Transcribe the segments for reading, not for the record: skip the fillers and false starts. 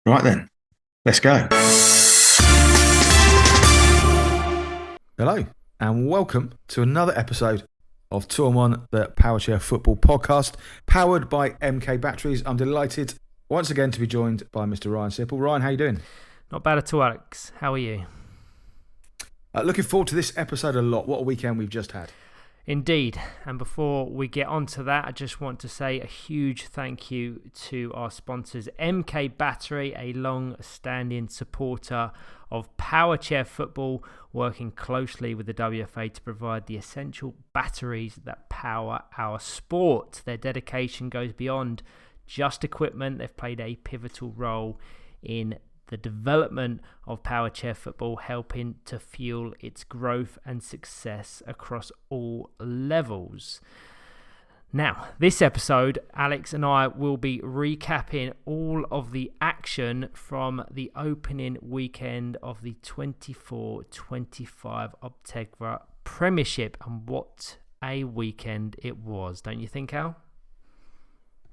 Right then, let's go. Hello, and welcome to another episode of 2-on-1, the Powerchair Football podcast, powered by MK Batteries. I'm delighted once again to be joined by Mr. Ryan Sipple. Ryan, how you doing? Not bad at all, Alex. How are you? Looking forward to this episode a lot. What a weekend we've just had. Indeed. And before we get on to that, I just want to say a huge thank you to our sponsors, MK Battery, a long-standing supporter of Powerchair Football, working closely with the WFA to provide the essential batteries that power our sport. Their dedication goes beyond just equipment. They've played a pivotal role in the development of Powerchair Football, helping to fuel its growth and success across all levels. Now, this episode, Alex and I will be recapping all of the action from the opening weekend of the 24-25 Optegra Premiership, and what a weekend it was, don't you think, Al?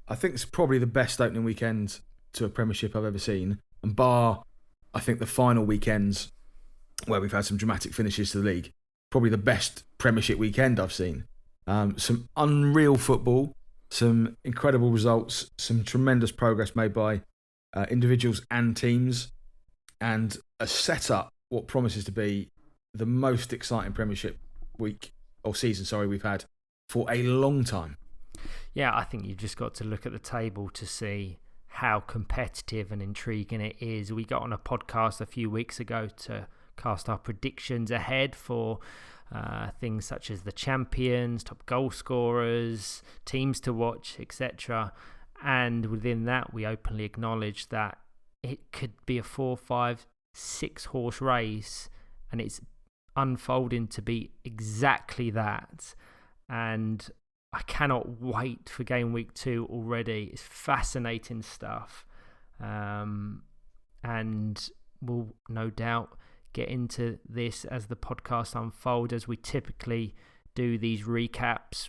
I think it's probably the best opening weekend to a Premiership I've ever seen. And bar, I think, the final weekends where we've had some dramatic finishes to the league, probably the best Premiership weekend I've seen. Some unreal football, some incredible results, some tremendous progress made by individuals and teams, and a setup what promises to be the most exciting Premiership week or season, we've had for a long time. Yeah, I think you've just got to look at the table to see how competitive and intriguing it is. We got on a podcast a few weeks ago to cast our predictions ahead for things such as the champions, top goal scorers, teams to watch, etc. And within that, we openly acknowledged that it could be a 4, 5, 6 horse race, and it's unfolding to be exactly that. And I cannot wait for game week 2 already. It's fascinating stuff. And we'll no doubt get into this as the podcast unfolds, as we typically do these recaps.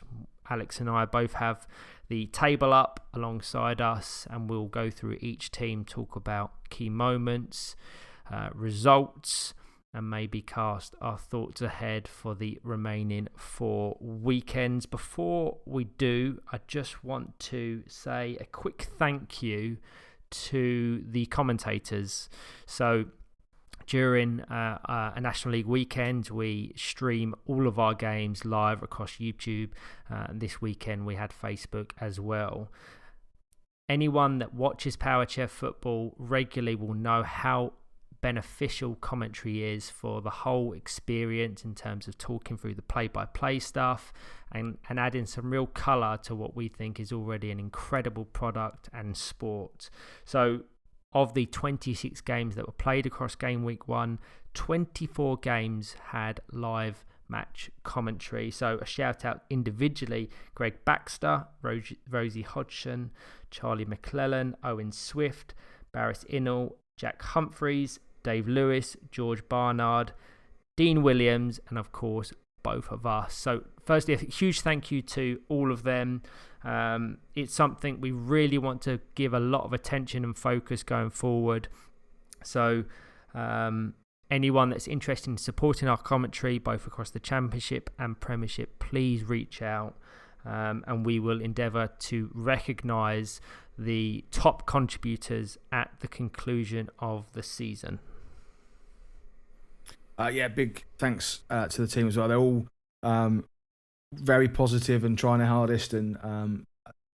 Alex and I both have the table up alongside us, and we'll go through each team, talk about key moments, results, and maybe cast our thoughts ahead for the remaining 4 weekends. Before we do, I just want to say a quick thank you to the commentators. So during a National League weekend, we stream all of our games live across YouTube. And this weekend we had Facebook as well. Anyone that watches Powerchair Football regularly will know how beneficial commentary is for the whole experience, in terms of talking through the play-by-play stuff and adding some real colour to what we think is already an incredible product and sport. So of the 26 games that were played across Game Week 1, 24 games had live match commentary. So a shout out individually: Greg Baxter, Rosie Hodgson, Charlie McClellan, Owen Swift, Barris Innell, Jack Humphreys, Dave Lewis, George Barnard, Dean Williams, and of course both of us. So firstly, a huge thank you to all of them. It's something we really want to give a lot of attention and focus going forward. So anyone that's interested in supporting our commentary, both across the Championship and Premiership, please reach out, and we will endeavour to recognise the top contributors at the conclusion of the season. Big thanks to the team as well. They're all very positive and trying their hardest, and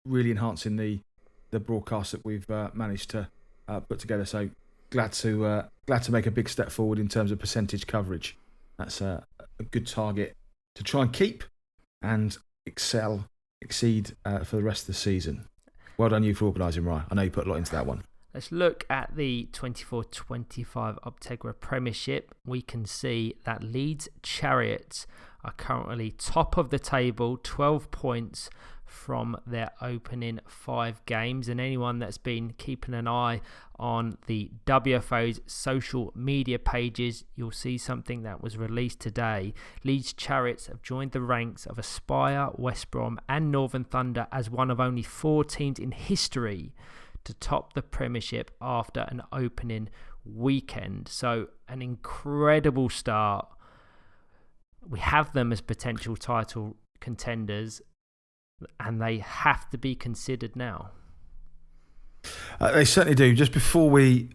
really enhancing the broadcast that we've managed to put together. So glad to make a big step forward in terms of percentage coverage. That's a good target to try and keep and exceed for the rest of the season. Well done you for organising, Ryan. I know you put a lot into that one. Let's look at the 24-25 Optegra Premiership. We can see that Leeds Chariots are currently top of the table, 12 points from their opening 5 games. And anyone that's been keeping an eye on the WFO's social media pages, you'll see something that was released today. Leeds Chariots have joined the ranks of Aspire, West Brom and Northern Thunder as one of only 4 teams in history to top the Premiership after an opening weekend. So an incredible start. We have them as potential title contenders, and they have to be considered now. They certainly do. Just before we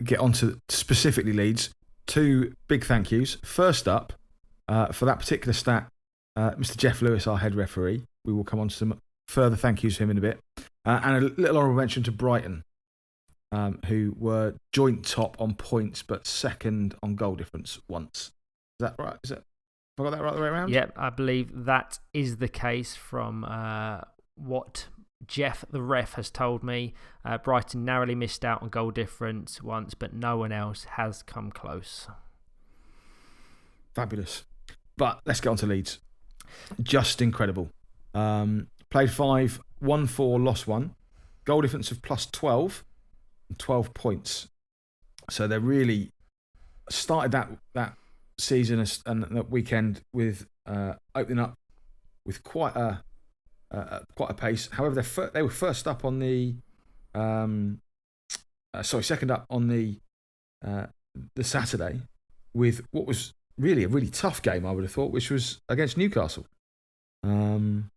get on to specifically Leeds, 2 big thank yous. First up, for that particular stat, Mr. Jeff Lewis, our head referee. We will come on to some further thank yous to him in a bit. And a little honourable mention to Brighton, who were joint top on points but second on goal difference once. Is that right? Have I got that right the way around? Yep, I believe that is the case from what Jeff, the ref, has told me. Brighton narrowly missed out on goal difference once, but no one else has come close. Fabulous. But let's get on to Leeds. Just incredible. Played 5, won 4, lost 1. Goal difference of plus 12 and 12 points. So they really started that season and that weekend with opening up with quite a pace. However, they were first up on the second up on the Saturday with what was really a really tough game, I would have thought, which was against Newcastle. And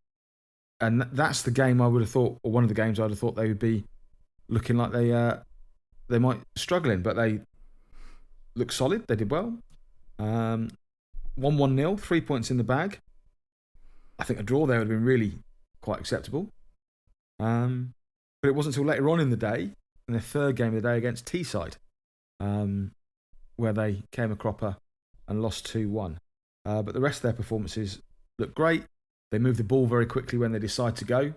that's the game I would have thought, or one of the games I would have thought they would be looking like they might struggle in, but they looked solid. They did well. 1-1-0, 3 points in the bag. I think a draw there would have been really quite acceptable. But it wasn't until later on in the day, in the third game of the day against Teesside, where they came a cropper and lost 2-1. But the rest of their performances looked great. They move the ball very quickly when they decide to go.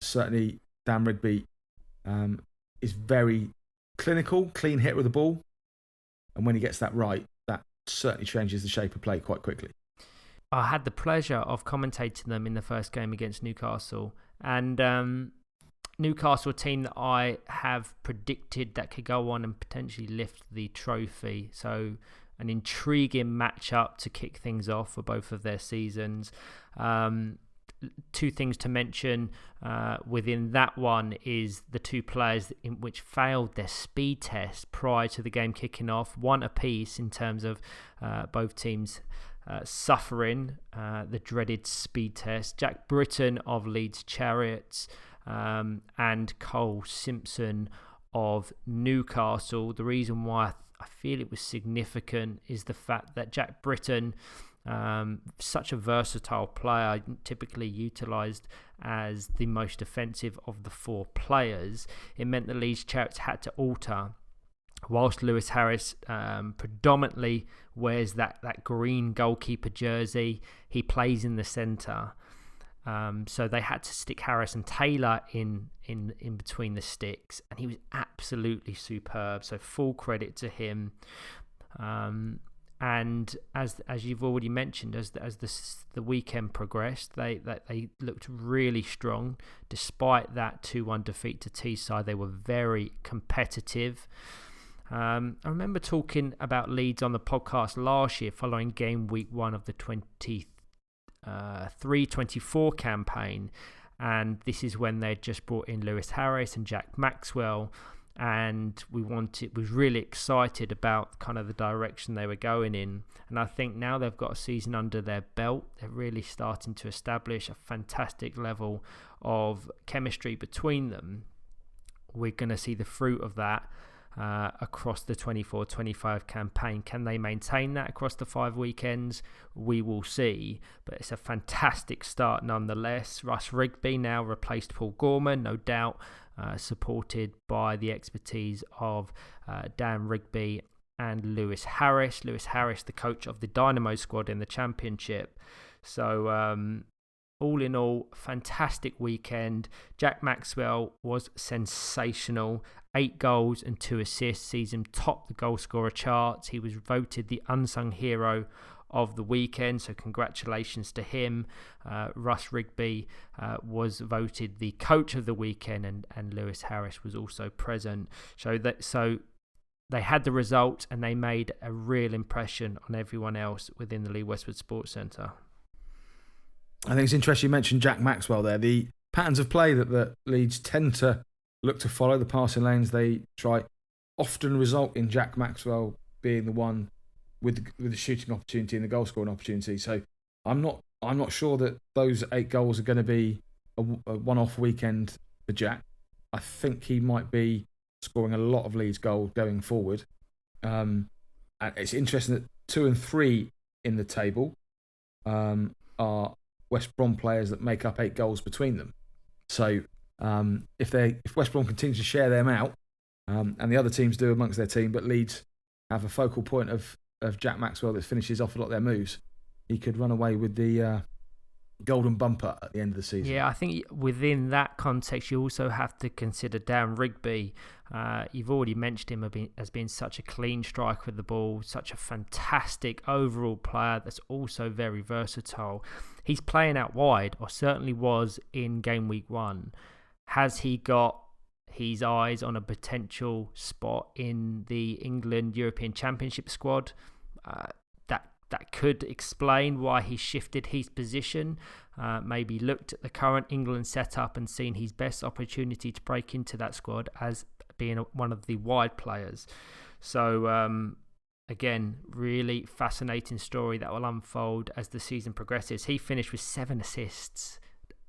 Certainly, Dan Rigby is very clinical, clean hitter of the ball. And when he gets that right, that certainly changes the shape of play quite quickly. I had the pleasure of commentating them in the first game against Newcastle. And Newcastle, a team that I have predicted that could go on and potentially lift the trophy. So an intriguing matchup to kick things off for both of their seasons. 2 things to mention within that one is the 2 players in which failed their speed test prior to the game kicking off, 1 apiece in terms of both teams suffering the dreaded speed test. Jack Britton of Leeds Chariots and Cole Simpson of Newcastle. The reason why I feel it was significant is the fact that Jack Britton, such a versatile player, typically utilised as the most offensive of the 4 players. It meant the Leeds Chariots had to alter. Whilst Lewis Harris predominantly wears that green goalkeeper jersey, he plays in the centre. So they had to stick Harris and Taylor in between the sticks, and he was absolutely superb. So full credit to him. And as you've already mentioned, as the weekend progressed, they looked really strong. Despite that 2-1 defeat to Teesside, they were very competitive. I remember talking about Leeds on the podcast last year following game week 1 of the 23-24 campaign, and this is when they'd just brought in Lewis Harris and Jack Maxwell, and was really excited about kind of the direction they were going in. And I think now they've got a season under their belt, they're really starting to establish a fantastic level of chemistry between them. We're going to see the fruit of that across the 24-25 campaign. Can they maintain that across the 5 weekends? We will see, but it's a fantastic start nonetheless. Russ Rigby now replaced Paul Gorman, no doubt supported by the expertise of Dan Rigby and Lewis Harris. Lewis Harris, the coach of the Dynamo squad in the Championship. So all in all, fantastic weekend. Jack Maxwell was sensational. 8 goals and 2 assists, sees him top the goal scorer charts. He was voted the unsung hero of the weekend, so congratulations to him. Russ Rigby was voted the coach of the weekend, and Lewis Harris was also present. So they had the result, and they made a real impression on everyone else within the Lee Westwood Sports Centre. I think it's interesting you mentioned Jack Maxwell there. The patterns of play that Leeds tend to look to follow, the passing lanes they try, often result in Jack Maxwell being the one with the shooting opportunity and the goal scoring opportunity. So I'm not sure that those 8 goals are going to be a one-off weekend for Jack. I think he might be scoring a lot of Leeds goals going forward. And it's interesting that 2 and 3 in the table are West Brom players that make up 8 goals between them. So if West Brom continue to share them out, and the other teams do amongst their team, but Leeds have a focal point of Jack Maxwell that finishes off a lot of their moves, he could run away with the golden bumper at the end of the season. Yeah, I think within that context, you also have to consider Darren Rigby. You've already mentioned him as being such a clean striker with the ball, such a fantastic overall player that's also very versatile. He's playing out wide, or certainly was in Gameweek 1. Has he got his eyes on a potential spot in the England European Championship squad? That could explain why he shifted his position, maybe looked at the current England setup and seen his best opportunity to break into that squad as being one of the wide players. So, again, really fascinating story that will unfold as the season progresses. He finished with 7 assists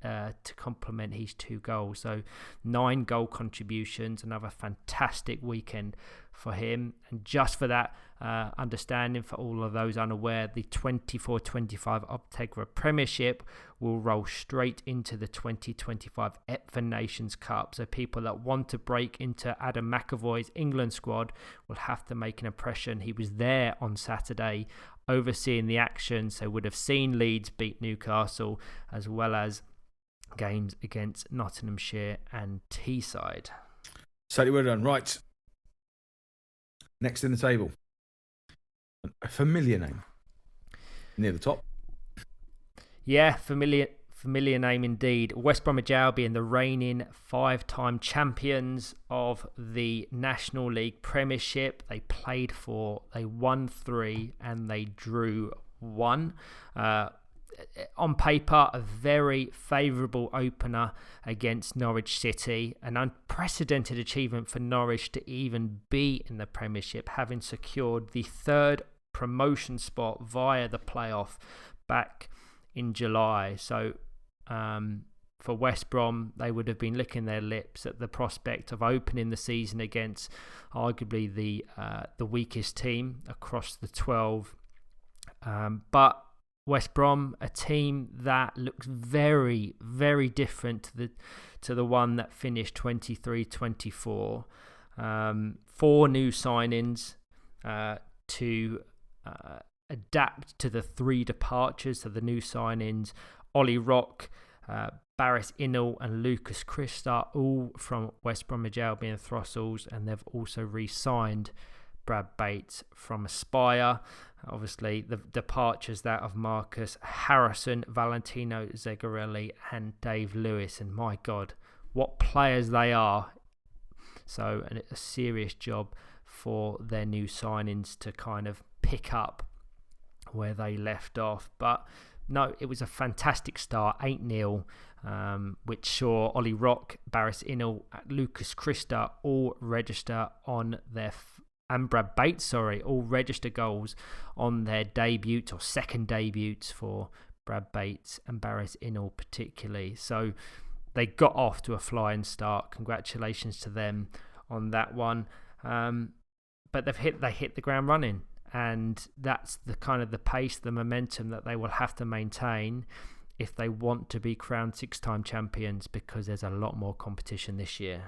to complement his 2 goals. So 9 goal contributions, another fantastic weekend for him. And just for that understanding, for all of those unaware, the 24-25 Optegra Premiership will roll straight into the 2025 EPFA Nations Cup. So people that want to break into Adam McAvoy's England squad will have to make an impression. He was there on Saturday overseeing the action, so would have seen Leeds beat Newcastle as well as games against Nottinghamshire and Teesside. Certainly well done. Right. Next in the table. A familiar name. Near the top. Yeah, familiar name indeed. West Bromwich Albion, the reigning 5-time champions of the National League Premiership. They played 4, they won 3, and they drew 1. On paper, a very favourable opener against Norwich City. An unprecedented achievement for Norwich to even be in the Premiership, having secured the 3rd promotion spot via the playoff back in July. So for West Brom, they would have been licking their lips at the prospect of opening the season against arguably the weakest team across the 12. But West Brom, a team that looks very, very different to the one that finished 23-24. 4 new signings to adapt to the 3 departures. So the new signings, Ollie Rock, Barris Innell and Lucas Christa, all from West Bromwich Albion Throstles, and they've also re-signed Brad Bates from Aspire. Obviously, the departures that of Marcus Harrison, Valentino Zegarelli and Dave Lewis. And my God, what players they are. So a serious job for their new signings to kind of pick up where they left off. But no, it was a fantastic start, 8-0, which saw Ollie Rock, Barris Innell, Lucas Christa all register on their and Brad Bates, all register goals on their debuts or second debuts for Brad Bates and Barris Innell particularly. So they got off to a flying start. Congratulations to them on that one. But they hit the ground running, and that's the kind of the pace, the momentum that they will have to maintain if they want to be crowned 6-time champions, because there's a lot more competition this year.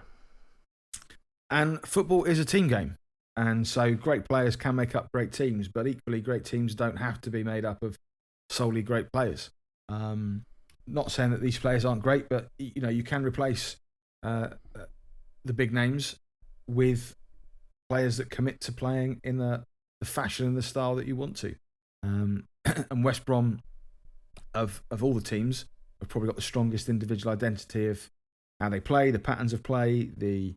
And football is a team game. And so great players can make up great teams, but equally great teams don't have to be made up of solely great players. Not saying that these players aren't great, but you can replace the big names with players that commit to playing in the fashion and the style that you want to. And West Brom, of all the teams, have probably got the strongest individual identity of how they play, the patterns of play, the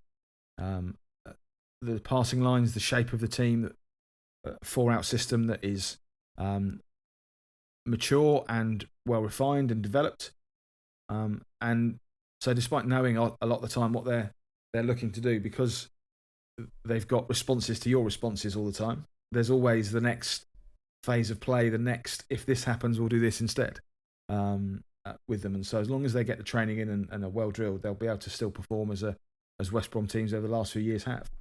passing lines, the shape of the team, a 4-out system that is mature and well refined and developed. And So despite knowing a lot of the time what they're looking to do, because they've got responses to your responses all the time, there's always the next phase of play, the next, if this happens, we'll do this instead with them. And so as long as they get the training in and are well drilled, they'll be able to still perform as West Brom teams over the last few years have.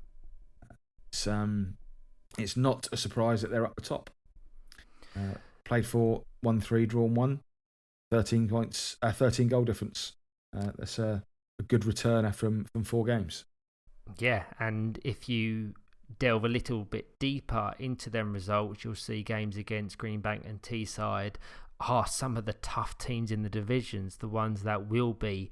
It's not a surprise that they're up the top. Played for 1-3, drawn 1, 13 points, 13 goal difference. That's a good returner from 4 games. Yeah, and if you delve a little bit deeper into them results, you'll see games against Greenbank and Teesside are some of the tough teams in the divisions, the ones that will be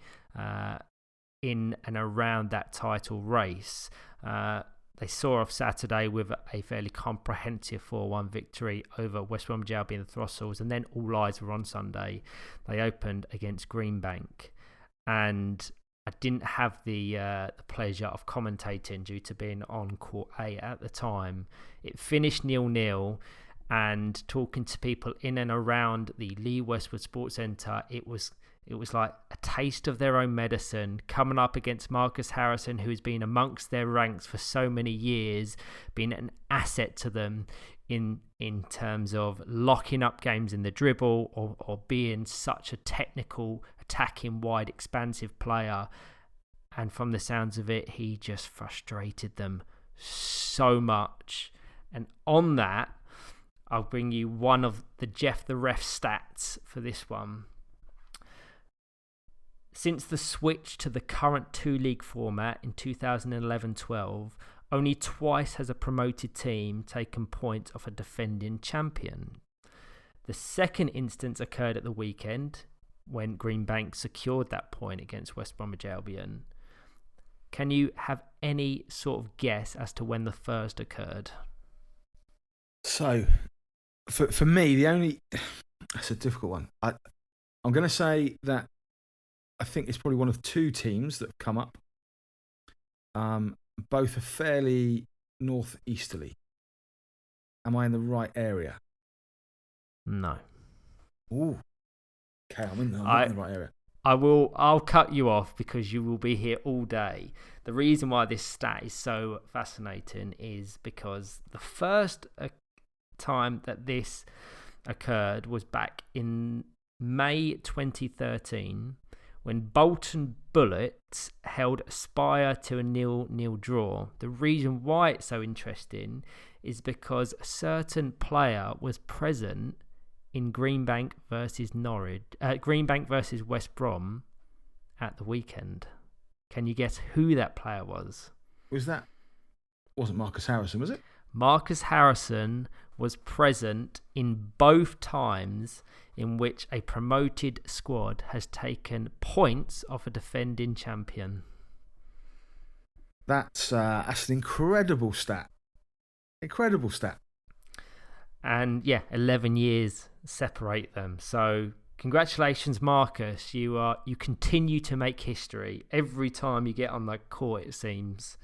in and around that title race. They saw off Saturday with a fairly comprehensive 4-1 victory over West Bromwich Albion and the Throstles, and then all eyes were on Sunday. They opened against Greenbank, and I didn't have the pleasure of commentating due to being on Court A at the time. It finished 0-0, and talking to people in and around the Lee Westwood Sports Centre, it was like a taste of their own medicine, coming up against Marcus Harrison, who's been amongst their ranks for so many years, been an asset to them in terms of locking up games in the dribble or being such a technical, attacking, wide, expansive player. And from the sounds of it, he just frustrated them so much. And on that, I'll bring you one of the Jeff the Ref stats for this one. Since the switch to the current 2-league format in 2011-12, only twice has a promoted team taken points off a defending champion. The second instance occurred at the weekend when Greenbank secured that point against West Bromwich Albion. Can you have any sort of guess as to when the first occurred? So, for me, that's a difficult one. I'm going to say that I think it's probably one of 2 teams that have come up. Both are fairly northeasterly. Am I in the right area? No. Ooh. Okay, I'm in the right area. I'll cut you off because you will be here all day. The reason why this stat is so fascinating is because the first time that this occurred was back in May 2013, when Bolton Bullets held Aspire to a 0-0 draw. The reason why it's so interesting is because a certain player was present in Greenbank versus West Brom at the weekend. Can you guess who that player was? Wasn't Marcus Harrison, was it? Marcus Harrison was present in both times in which a promoted squad has taken points off a defending champion. That's an incredible stat. Incredible stat. And yeah, 11 years separate them. So congratulations, Marcus. You continue to make history every time you get on the court, it seems.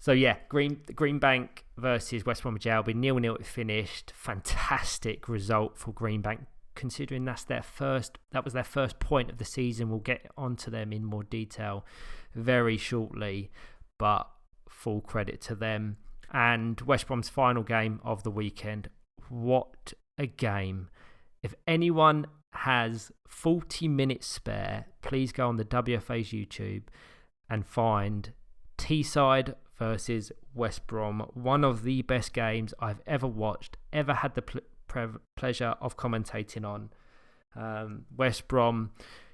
So yeah, Greenbank versus West Bromwich Albion, 0-0 it finished. Fantastic result for Greenbank, considering that was their first point of the season. We'll get onto them in more detail very shortly, but full credit to them. And West Brom's final game of the weekend. What a game. If anyone has 40 minutes spare, please go on the WFA's YouTube and find Teesside versus West Brom. One of the best games I've ever watched, ever had the pleasure of commentating on. West Brom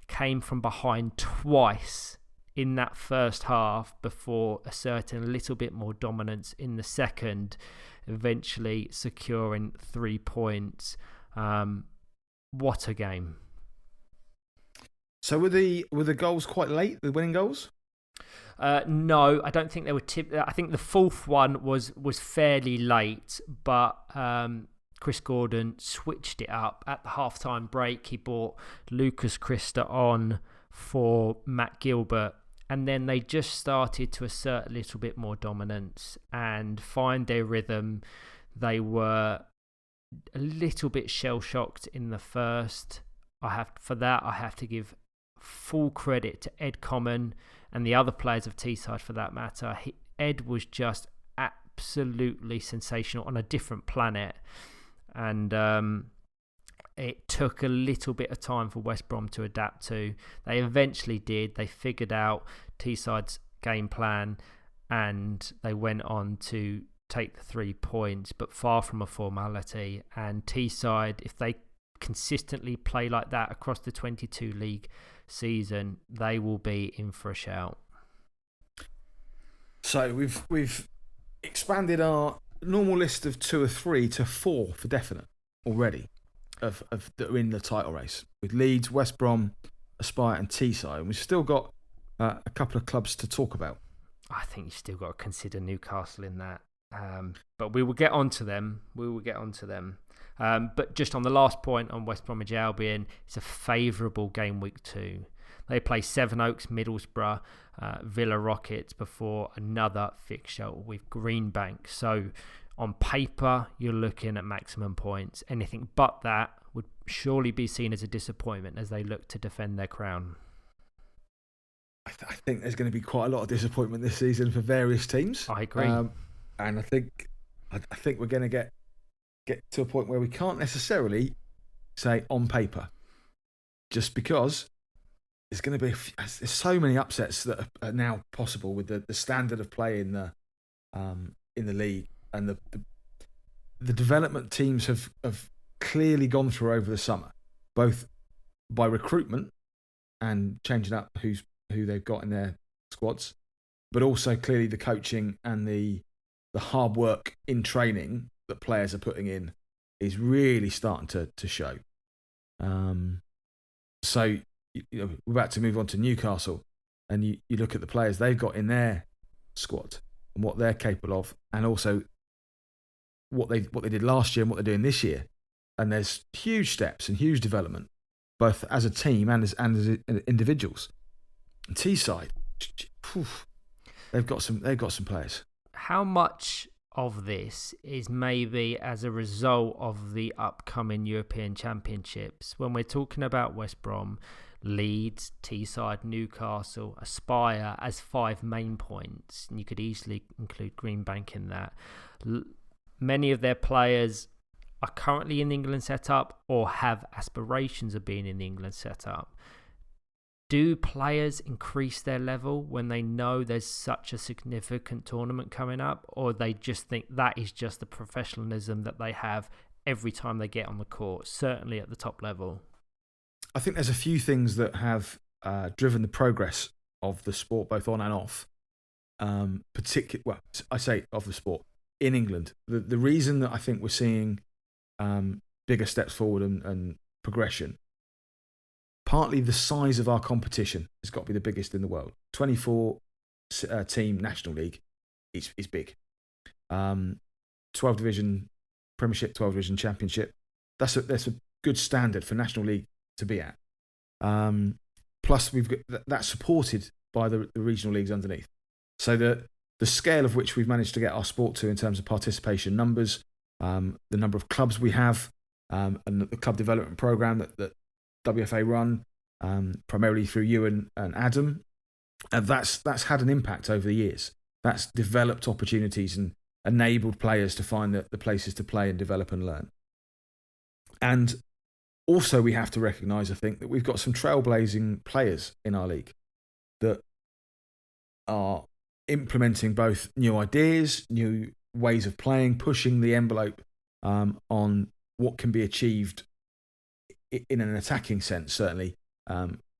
came from behind twice in that first half before asserting a little bit more dominance in the second, eventually securing 3 points. What a game. So were the goals quite late, the winning goals? No, I don't think they were I think the fourth one was fairly late, but Chris Gordon switched it up at the halftime break. He brought Lucas Christa on for Matt Gilbert, and then they just started to assert a little bit more dominance and find their rhythm. They were a little bit shell-shocked in the first. I have to give full credit to Ed Common and the other players of Teesside for that matter. Ed was just absolutely sensational on a different planet. And it took a little bit of time for West Brom to adapt to. They eventually did. They figured out Teesside's game plan and they went on to take the 3 points, but far from a formality. And Teesside, if they consistently play like that across the 22 league season, they will be in for a shout. So we've expanded our normal list of 2 or 3 to 4 for definite already of that are in the title race, with Leeds, West Brom, Aspire and Teesside. And we've still got a couple of clubs to talk about. I think you've still got to consider Newcastle in that. But we will get on to them. But just on the last point on West Bromwich Albion, it's a favourable game week 2. They play Sevenoaks, Middlesbrough, Villa Rockets before another fixture with Greenbank. So on paper, you're looking at maximum points. Anything but that would surely be seen as a disappointment as they look to defend their crown. I think there's going to be quite a lot of disappointment this season for various teams. I agree. And I think we're going to get to a point where we can't necessarily say on paper, just because there's going to be there's so many upsets that are now possible with the standard of play in the league, and the development teams have clearly gone through over the summer, both by recruitment and changing up who they've got in their squads, but also clearly the coaching and the hard work in training that players are putting in is really starting to show. So we're about to move on to Newcastle, and you look at the players they've got in their squad and what they're capable of, and also what they did last year and what they're doing this year. And there's huge steps and huge development, both as a team and as individuals. And Teesside, they've got some players. How much of this is maybe as a result of the upcoming European Championships? When we're talking about West Brom, Leeds, Teesside, Newcastle, Aspire as 5 main points, and you could easily include Greenbank in that. Many of their players are currently in the England setup or have aspirations of being in the England setup. Do players increase their level when they know there's such a significant tournament coming up, or they just think that is just the professionalism that they have every time they get on the court, certainly at the top level? I think there's a few things that have driven the progress of the sport, both on and off. I say of the sport in England. The reason that I think we're seeing bigger steps forward and progression, partly the size of our competition has got to be the biggest in the world. 24 team National League is big. 12 division Premiership, 12 division Championship. That's a good standard for National League to be at. Plus, we've got that's supported by the regional leagues underneath. So the scale of which we've managed to get our sport to in terms of participation numbers, the number of clubs we have, and the club development program that WFA run, primarily through you and Adam, that's had an impact over the years. That's developed opportunities and enabled players to find the places to play and develop and learn. And also we have to recognise, I think, that we've got some trailblazing players in our league that are implementing both new ideas, new ways of playing, pushing the envelope on what can be achieved in an attacking sense, certainly,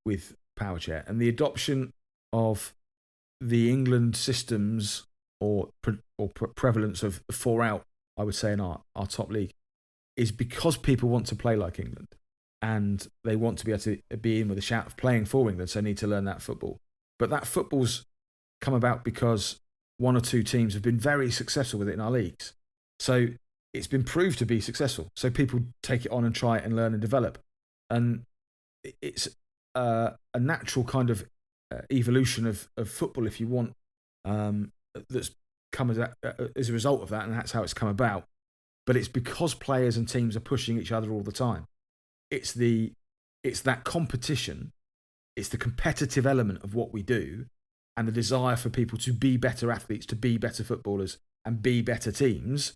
with Powerchair. And the adoption of the England systems or prevalence of the 4 out, I would say, in our top league, is because people want to play like England and they want to be able to be in with a shout of playing for England, so they need to learn that football. But that football's come about because 1 or 2 teams have been very successful with it in our leagues. So it's been proved to be successful. So people take it on and try it and learn and develop. And it's a natural kind of evolution of football, if you want, that's come as a result of that, and that's how it's come about. But it's because players and teams are pushing each other all the time. It's that competition it's the competitive element of what we do and the desire for people to be better athletes, to be better footballers and be better teams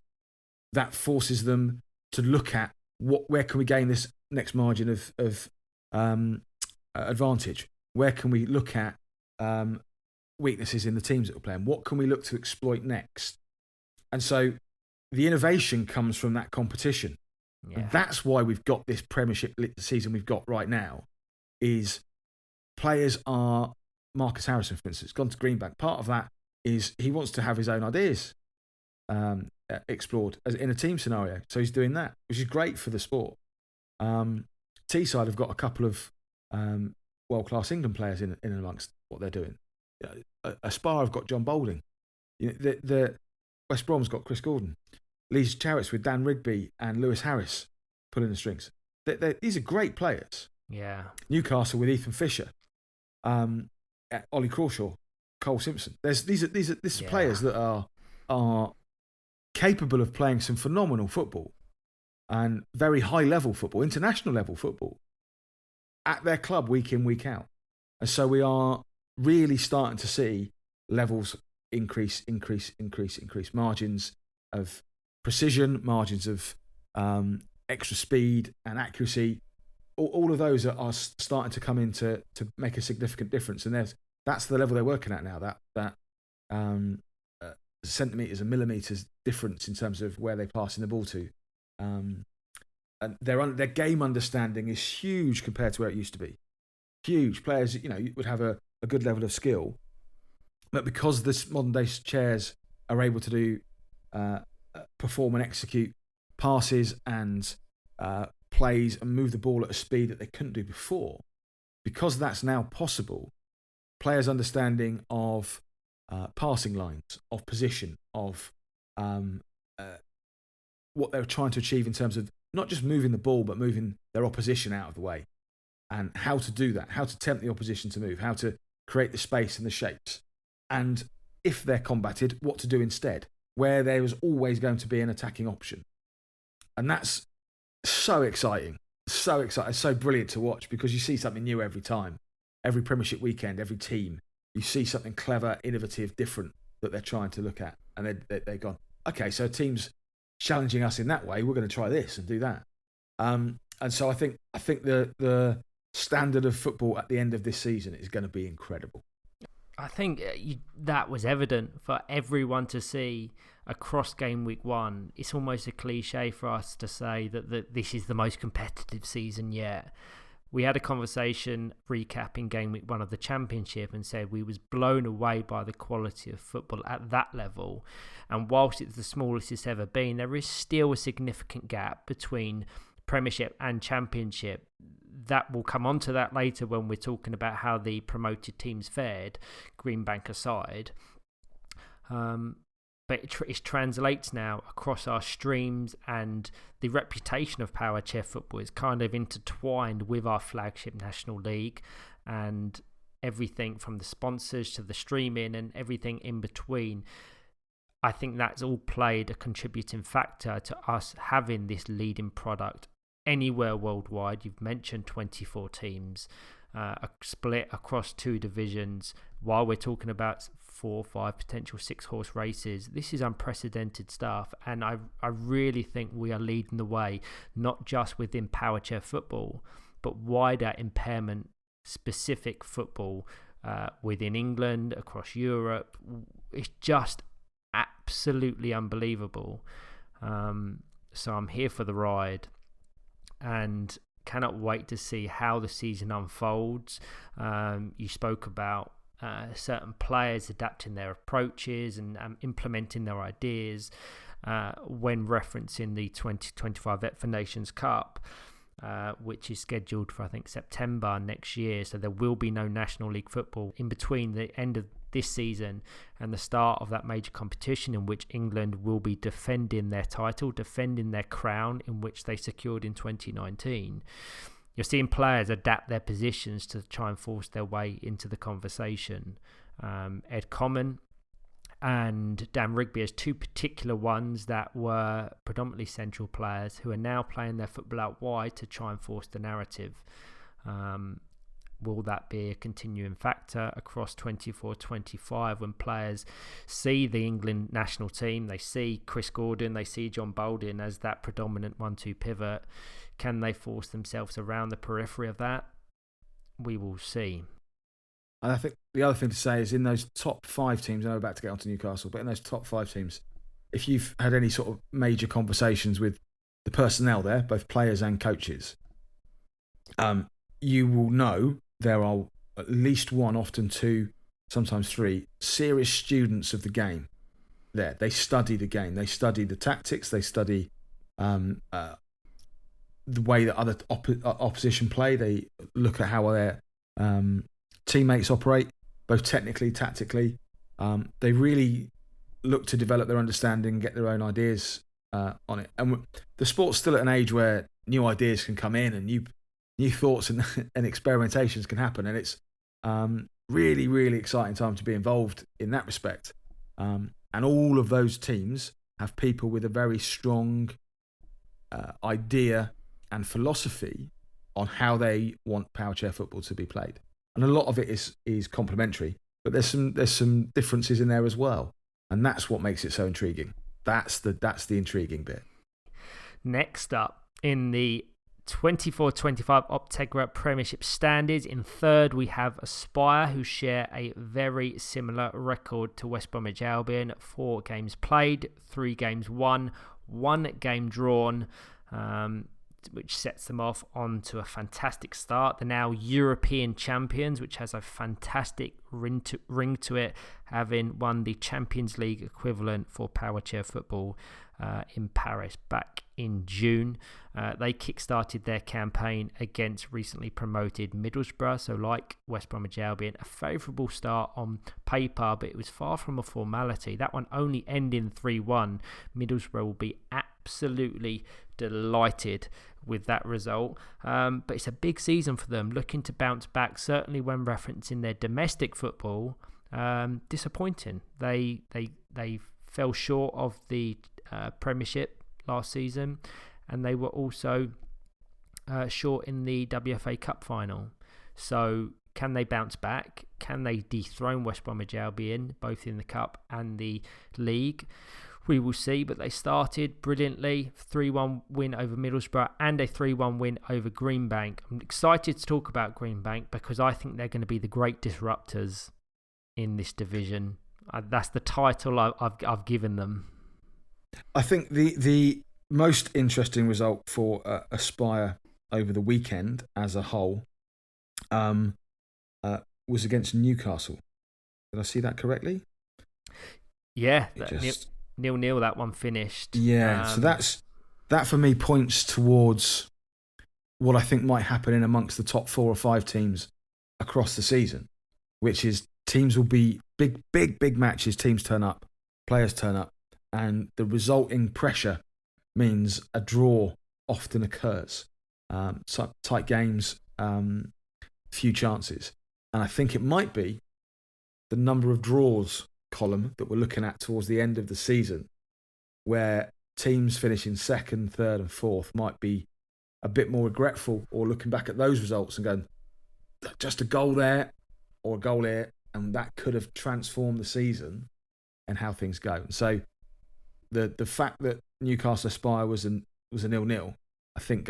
that forces them to look at where can we gain this next margin of advantage? Where can we look at weaknesses in the teams that we're playing? What can we look to exploit next? And so the innovation comes from that competition. Yeah. And that's why we've got this Premiership season we've got right now, is players are, Marcus Harrison, for instance, gone to Greenbank. Part of that is he wants to have his own ideas explored in a team scenario. So he's doing that, which is great for the sport. Teesside have got a couple of world-class England players in and amongst what they're doing. Aspire have got John Boulding. The West Brom's got Chris Gordon. Leeds Chariots with Dan Rigby and Lewis Harris pulling the strings. These are great players. Yeah. Newcastle with Ethan Fisher, Ollie Crawshaw, Cole Simpson. These are players that are capable of playing some phenomenal football and very high level football, international level football at their club week in, week out. And so we are really starting to see levels increase, margins of precision, margins of extra speed and accuracy. All of those are starting to come in to make a significant difference. And that's the level they're working at now, that centimetres and millimetres difference in terms of where they're passing the ball to. And their game understanding is huge compared to where it used to be. Huge. Players, would have a good level of skill. But because this modern day chairs are able to do perform and execute passes and plays and move the ball at a speed that they couldn't do before, because that's now possible, players' understanding of passing lines, of position, of what they're trying to achieve in terms of not just moving the ball, but moving their opposition out of the way, and how to do that, how to tempt the opposition to move, how to create the space and the shapes, and if they're combated, what to do instead, where there is always going to be an attacking option. And that's so exciting, so brilliant to watch, because you see something new every time. Every Premiership weekend, every team, you see something clever, innovative, different that they're trying to look at. And they've gone, okay, so a team's challenging us in that way, we're going to try this and do that. And so I think the standard of football at the end of this season is going to be incredible. I think that was evident for everyone to see across Gameweek 1. It's almost a cliche for us to say that this is the most competitive season yet. We had a conversation recapping Gameweek 1 of the Championship and said we was blown away by the quality of football at that level. And whilst it's the smallest it's ever been, there is still a significant gap between Premiership and Championship. That will come on to that later when we're talking about how the promoted teams fared, Greenbank aside. But it translates now across our streams, and the reputation of Powerchair Football is kind of intertwined with our flagship National League, and everything from the sponsors to the streaming and everything in between. I think that's all played a contributing factor to us having this leading product anywhere worldwide. You've mentioned 24 teams, a split across 2 divisions. While we're talking about 4, 5, potential 6-horse races, this is unprecedented stuff, and I really think we are leading the way, not just within Powerchair Football, but wider impairment-specific football within England, across Europe. It's just absolutely unbelievable. So I'm here for the ride, and cannot wait to see how the season unfolds. You spoke about certain players adapting their approaches and implementing their ideas when referencing the 2025 Vet for Nations Cup, which is scheduled for, I think, September next year. So there will be no National League football in between the end of this season and the start of that major competition, in which England will be defending their title, defending their crown, in which they secured in 2019. You're seeing players adapt their positions to try and force their way into the conversation. Ed Common and Dan Rigby as 2 particular ones that were predominantly central players who are now playing their football out wide to try and force the narrative. will that be a continuing factor across 24-25 when players see the England national team, they see Chris Gordon, they see John Baldwin as that predominant 1-2 pivot? Can they force themselves around the periphery of that? We will see. And I think the other thing to say is in those top 5 teams, I know we're about to get onto Newcastle, but in those top 5 teams, if you've had any sort of major conversations with the personnel there, both players and coaches, you will know there are at least 1, often 2, sometimes 3 serious students of the game there. They study the game. They study the tactics. They study the way that other opposition play. They look at how their teammates operate, both technically, tactically. They really look to develop their understanding, get their own ideas on it. And the sport's still at an age where new ideas can come in and new thoughts and experimentations can happen. And it's really, really exciting time to be involved in that respect. And all of those teams have people with a very strong idea and philosophy on how they want Powerchair football to be played. And a lot of it is complementary, but there's some differences in there as well. And that's what makes it so intriguing. That's the intriguing bit. Next up, in the 24-25 Optegra Premiership standings, in third we have Aspire, who share a very similar record to West Bromwich Albion. 4 games played, 3 games won, 1 game drawn, which sets them off onto a fantastic start. They're now European champions, which has a fantastic ring to it, having won the Champions League equivalent for Powerchair Football in Paris back in June. They kick-started their campaign against recently promoted Middlesbrough, so like West Bromwich Albion, a favourable start on paper, but it was far from a formality. That one only ending 3-1. Middlesbrough will be absolutely delighted with that result, but it's a big season for them, looking to bounce back, certainly when referencing their domestic football. Disappointing. They fell short of the Premiership last season, and they were also short in the WFA Cup final. So can they bounce back? Can they dethrone West Bromwich Albion, both in the Cup and the League? We will see, but they started brilliantly. 3-1 win over Middlesbrough and a 3-1 win over Greenbank. I'm excited to talk about Greenbank because I think they're going to be the great disruptors in this division. That's the title I've given them. I think the most interesting result for Aspire over the weekend as a whole was against Newcastle. Did I see that correctly? Yeah, 0-0 that one finished. Yeah, so that for me points towards what I think might happen in amongst the top 4 or 5 teams across the season, which is teams will be big matches, teams turn up, players turn up, and the resulting pressure means a draw often occurs. Tight games, few chances. And I think it might be the number of draws column that we're looking at towards the end of the season, where teams finishing 2nd, 3rd and 4th might be a bit more regretful, or looking back at those results and going, just a goal there or a goal here, and that could have transformed the season and how things go. And so the fact that Newcastle Aspire was a 0-0, I think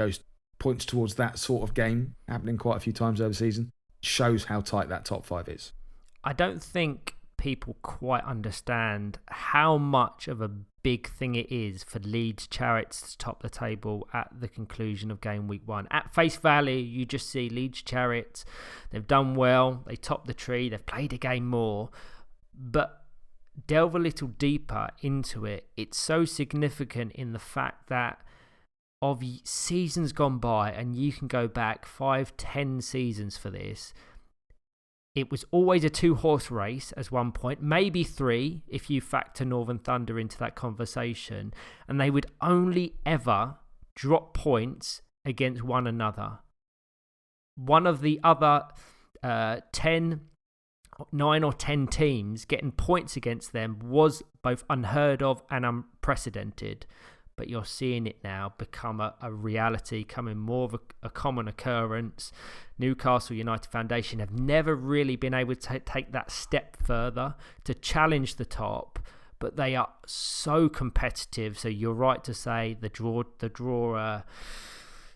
points towards that sort of game happening quite a few times over the season. Shows how tight that top 5 is. I don't think people quite understand how much of a big thing it is for Leeds Chariots to top the table at the conclusion of Gameweek 1. At face value, you just see Leeds Chariots, they've done well, they topped the tree, they've played a game more, but delve a little deeper into it, it's so significant in the fact that of seasons gone by, and you can go back 5-10 seasons for this, it was always a 2-horse race at one point, maybe 3 if you factor Northern Thunder into that conversation, and they would only ever drop points against one another. One of the other 9 or 10 teams getting points against them was both unheard of and unprecedented. but you're seeing it now become a reality, becoming more of a common occurrence. Newcastle United Foundation have never really been able to take that step further to challenge the top, but they are so competitive. So you're right to say the draw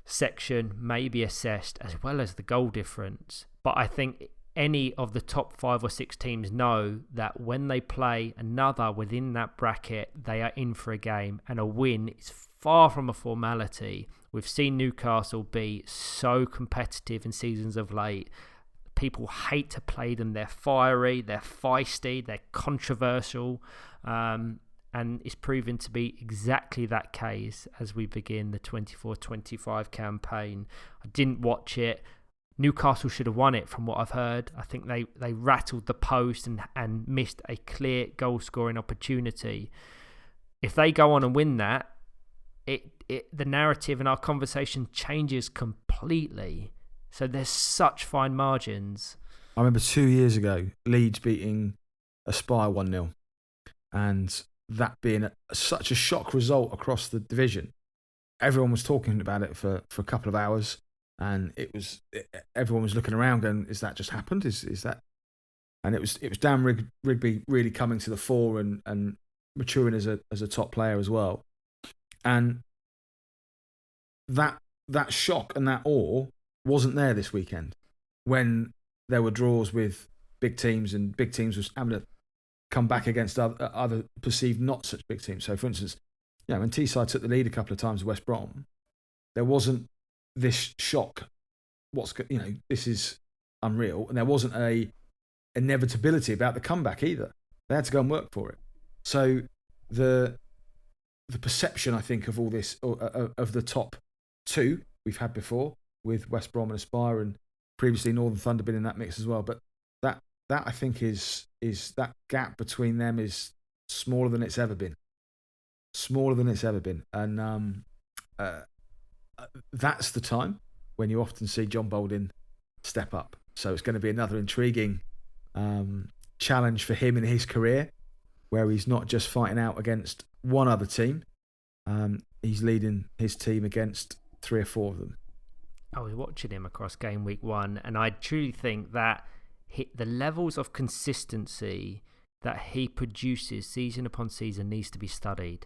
section may be assessed as well as the goal difference. But I think any of the top 5 or 6 teams know that when they play another within that bracket, they are in for a game, and a win is far from a formality. We've seen Newcastle be so competitive in seasons of late. People hate to play them. They're fiery, they're feisty, they're controversial, and it's proven to be exactly that case as we begin the 24-25 campaign. I didn't watch it. Newcastle should have won it from what I've heard. I think they rattled the post and missed a clear goal-scoring opportunity. If they go on and win that, the narrative in our conversation changes completely. So there's such fine margins. I remember 2 years ago, Leeds beating Aspire 1-0, and that being such a shock result across the division. Everyone was talking about it for a couple of hours. And everyone was looking around going, is that just happened? Is that? And it was Dan Rigby really coming to the fore and maturing as a top player as well. And that shock and that awe wasn't there this weekend when there were draws with big teams and big teams was having to come back against other perceived not such big teams. So for instance, when Teesside took the lead a couple of times at West Brom, there wasn't this shock, this is unreal, and there wasn't a inevitability about the comeback either. They had to go and work for it. So the perception, I think, of all this, of the top 2 we've had before with West Brom and Aspire, and previously Northern Thunder been in that mix as well. But that I think is that gap between them is smaller than it's ever been. And that's the time when you often see John Balding step up. So it's going to be another intriguing challenge for him in his career, where he's not just fighting out against one other team. He's leading his team against 3 or 4 of them. I was watching him across Gameweek 1, and I truly think that the levels of consistency that he produces season upon season needs to be studied.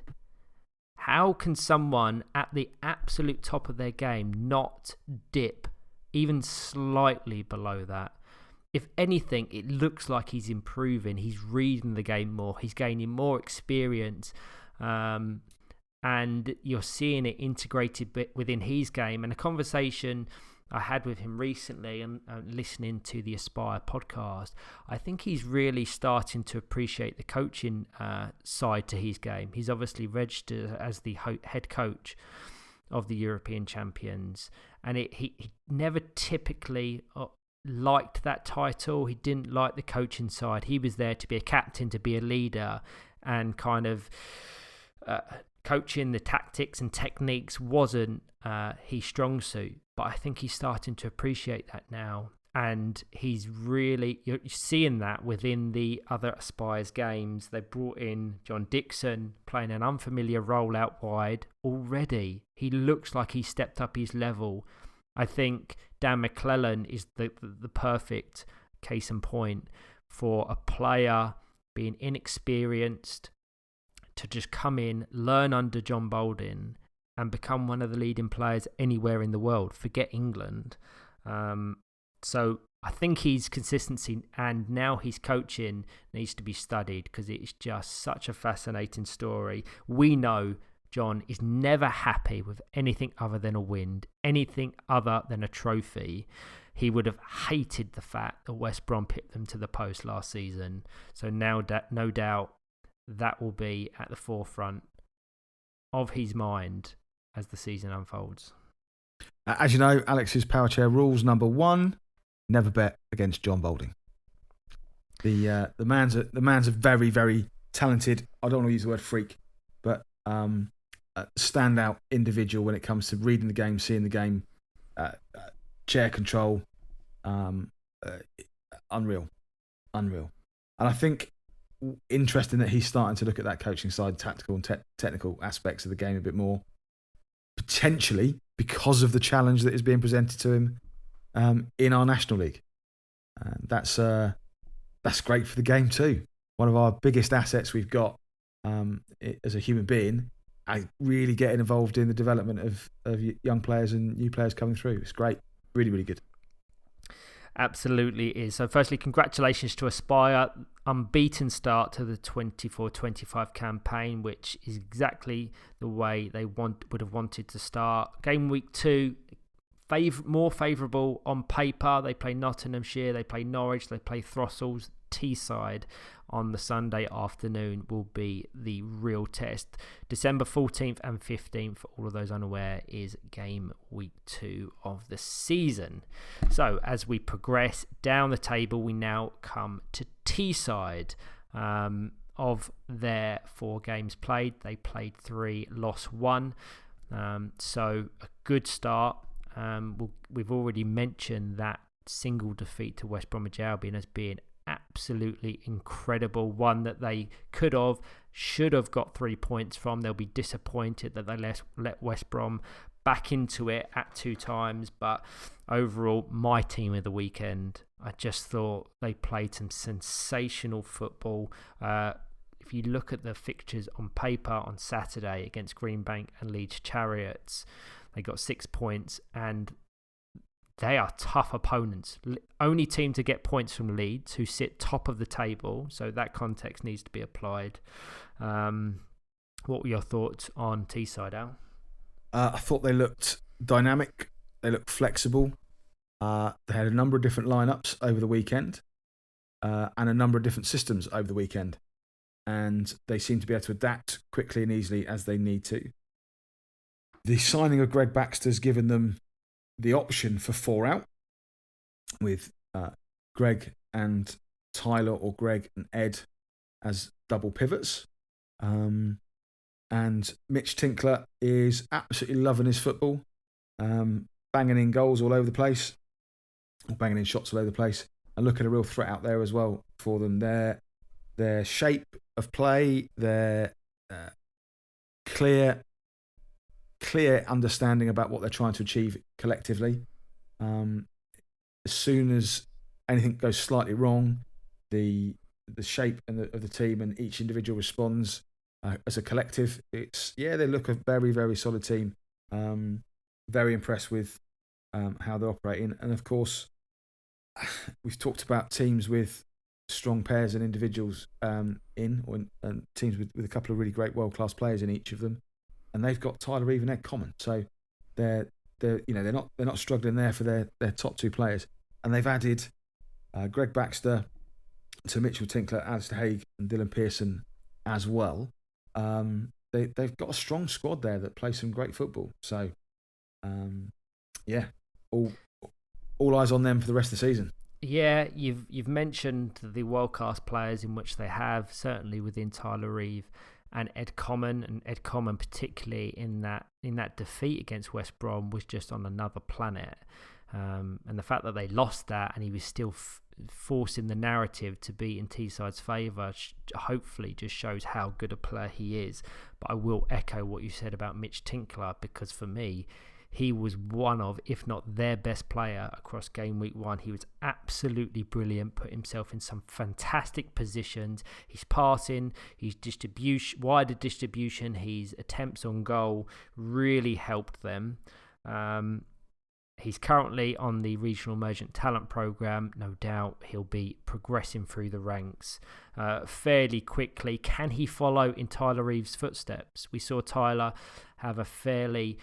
How can someone at the absolute top of their game not dip even slightly below that? If anything, it looks like he's improving. He's reading the game more. He's gaining more experience. And you're seeing it integrated within his game. And a conversation I had with him recently and listening to the Aspire podcast, I think he's really starting to appreciate the coaching side to his game. He's obviously registered as the head coach of the European champions, and he never typically liked that title. He didn't like the coaching side. He was there to be a captain, to be a leader, and kind of coaching the tactics and techniques wasn't his strong suit. But I think he's starting to appreciate that now. And you're seeing that within the other Aspires games. They brought in John Dixon, playing an unfamiliar role out wide already. He looks like he stepped up his level. I think Dan McClellan is the perfect case in point for a player being inexperienced to just come in, learn under John Balding, and become one of the leading players anywhere in the world. Forget England. So I think his consistency and now his coaching needs to be studied, because it's just such a fascinating story. We know John is never happy with anything other than a win, anything other than a trophy. He would have hated the fact that West Brom picked them to the post last season. So now, no doubt, that will be at the forefront of his mind as the season unfolds. As you know, Alex's Powerchair rules number 1: never bet against John Balding. The man's a very, very talented, I don't want to use the word freak, but standout individual when it comes to reading the game, seeing the game, chair control, unreal. And I think interesting that he's starting to look at that coaching side, tactical and technical aspects of the game a bit more, potentially because of the challenge that is being presented to him in our National League. That's great for the game too. One of our biggest assets we've got as a human being, really getting involved in the development of young players and new players coming through. It's great. Really, really good. Absolutely is. So firstly, congratulations to Aspire. Unbeaten start to the 24-25 campaign, which is exactly the way they would have wanted to start. Game week 2, more favourable on paper. They play Nottinghamshire, they play Norwich, they play Throssell's. Teesside on the Sunday afternoon will be the real test. December 14th and 15th, for all of those unaware, is game week 2 of the season. So as we progress down the table, we now come to Teesside. Of their 4 games played, they played 3, lost 1. So a good start. We've already mentioned that single defeat to West Bromwich Albion as being absolutely incredible, one that they should have got 3 points from. They'll be disappointed that they let West Brom back into it at 2 times, but overall, my team of the weekend. I just thought they played some sensational football. If you look at the fixtures on paper on Saturday against Greenbank and Leeds Chariots, they got 6 points, and they are tough opponents. Only team to get points from Leeds, who sit top of the table. So that context needs to be applied. What were your thoughts on Teesside, Al? I thought they looked dynamic. They looked flexible. They had a number of different lineups over the weekend and a number of different systems over the weekend. And they seem to be able to adapt quickly and easily as they need to. The signing of Greg Baxter has given them the option for 4 out with Greg and Tyler, or Greg and Ed as double pivots. And Mitch Tinkler is absolutely loving his football, banging in goals all over the place, or banging in shots all over the place, and look at a real threat out there as well for them. Their shape of play, their clear understanding about what they're trying to achieve collectively. As soon as anything goes slightly wrong, the shape of the team and each individual responds as a collective. They look a very, very solid team. Very impressed with how they're operating, and of course, we've talked about teams with strong pairs and individuals and teams with a couple of really great world-class players in each of them. And they've got Tyler Reeve and Ed Common, so they're not struggling there for their top 2 players. And they've added Greg Baxter to Mitchell Tinkler, Alistair Haig, and Dylan Pearson as well. They've got a strong squad there that play some great football. So all eyes on them for the rest of the season. Yeah, you've mentioned the world-class players in which they have, certainly within Tyler Reeve and Ed Common particularly in that defeat against West Brom was just on another planet. And the fact that they lost that and he was still forcing the narrative to be in Teesside's favour hopefully just shows how good a player he is. But I will echo what you said about Mitch Tinkler, because for me, he was one of, if not their best player across game week 1. He was absolutely brilliant, put himself in some fantastic positions. His passing, his wider distribution, his attempts on goal really helped them. He's currently on the Regional Emergent Talent Programme. No doubt he'll be progressing through the ranks fairly quickly. Can he follow in Tyler Reeve's footsteps? We saw Tyler have a fairly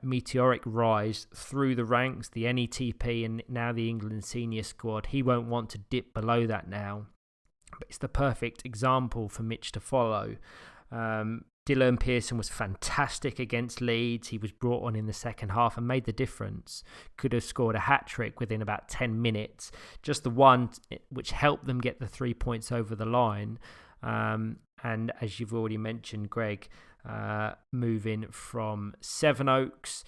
meteoric rise through the ranks, the NETP and now the England senior squad. He won't want to dip below that now, but it's the perfect example for Mitch to follow. Dylan Pearson was fantastic against Leeds. He was brought on in the second half and made the difference. Could have scored a hat-trick within about 10 minutes. Just the one which helped them get the 3 points over the line. And as you've already mentioned, Greg, moving from Sevenoaks,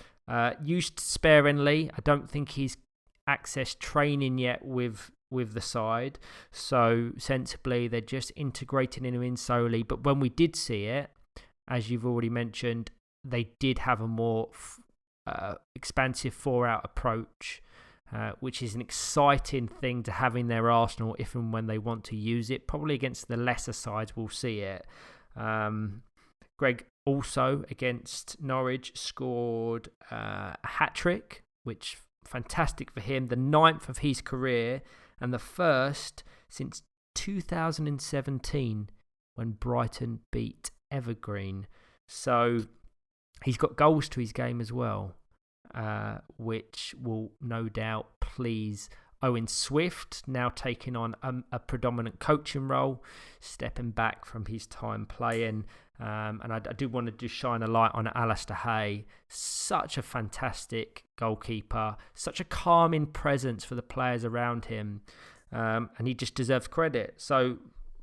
used sparingly. I don't think he's accessed training yet with with the side. So sensibly, they're just integrating him in solely. But when we did see it, as you've already mentioned, they did have a more expansive 4-out approach, which is an exciting thing to have in their arsenal if and when they want to use it. Probably against the lesser sides, we'll see it. Greg also against Norwich scored a hat-trick, which fantastic for him. The 9th of his career and the first since 2017 when Brighton beat Evergreen. So he's got goals to his game as well, which will no doubt please Owen Swift, now taking on a predominant coaching role, stepping back from his time playing. And I do want to just shine a light on Alistair Hay. Such a fantastic goalkeeper, such a calming presence for the players around him. And he just deserves credit. So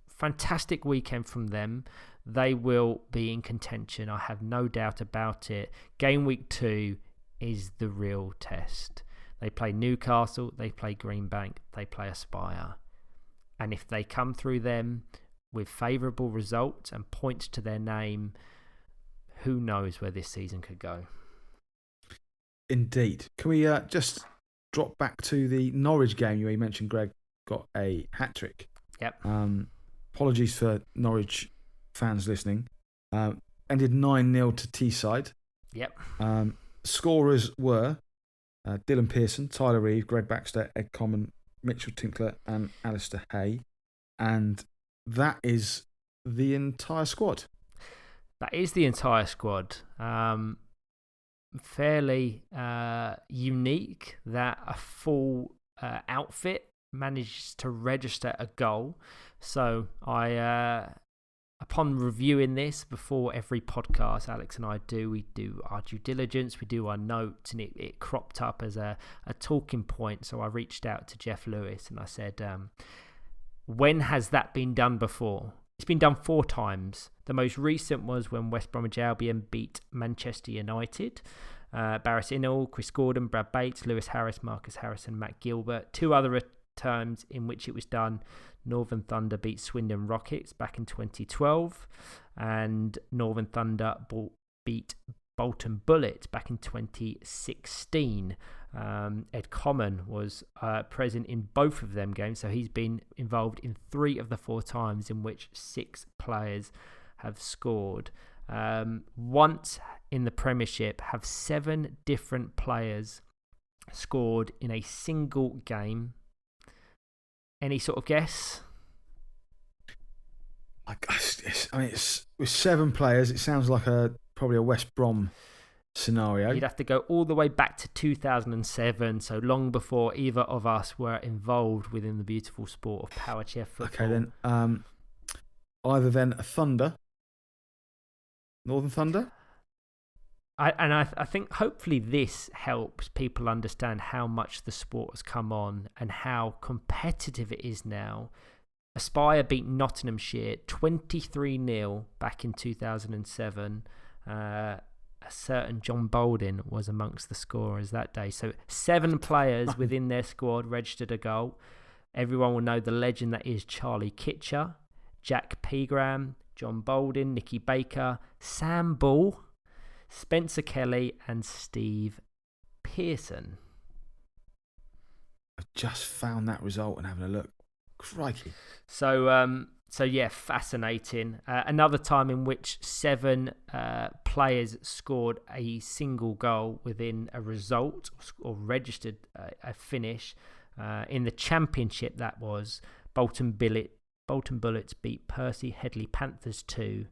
fantastic weekend from them. They will be in contention. I have no doubt about it. Game week 2 is the real test. They play Newcastle, they play Greenbank, they play Aspire. And if they come through them with favourable results and points to their name, who knows where this season could go. Indeed. Can we just drop back to the Norwich game? You mentioned Greg got a hat-trick. Yep. Apologies for Norwich fans listening. Ended 9-0 to Teesside. Yep. Scorers were Dylan Pearson, Tyler Reeve, Greg Baxter, Ed Common, Mitchell Tinkler and Alistair Hay. And that is the entire squad. That is the entire squad. Fairly unique that a full outfit managed to register a goal. So upon reviewing this before every podcast Alex and I do, we do our due diligence, we do our notes, and it cropped up as a talking point. So I reached out to Jeff Lewis and I said, when has that been done before? It's been done 4 times. The most recent was when West Bromwich Albion beat Manchester United. Barris Innall, Chris Gordon, Brad Bates, Lewis Harris, Marcus Harrison, Matt Gilbert. 2 other times in which it was done. Northern Thunder beat Swindon Rockets back in 2012, and Northern Thunder beat Bolton Bullets back in 2016. Ed Common was present in both of them games, so he's been involved in 3 of the 4 times in which 6 players have scored. Once in the Premiership, have 7 different players scored in a single game. Any sort of guess? It's with 7 players. It sounds like probably a West Brom scenario. You'd have to go all the way back to 2007, so long before either of us were involved within the beautiful sport of Powerchair Football. Okay, then either then a Thunder, Northern Thunder. I think hopefully this helps people understand how much the sport has come on and how competitive it is now. Aspire beat Nottinghamshire 23-0 back in 2007. A certain John Balding was amongst the scorers that day. So 7 players within their squad registered a goal. Everyone will know the legend that is Charlie Kitcher, Jack Pegram, John Balding, Nicky Baker, Sam Ball, Spencer Kelly and Steve Pearson. I've just found that result and having a look. Crikey. So yeah, fascinating. Another time in which 7 players scored a single goal within a result or registered a finish. In the Championship, that was Bolton Bullets beat Percy Headley Panthers 2.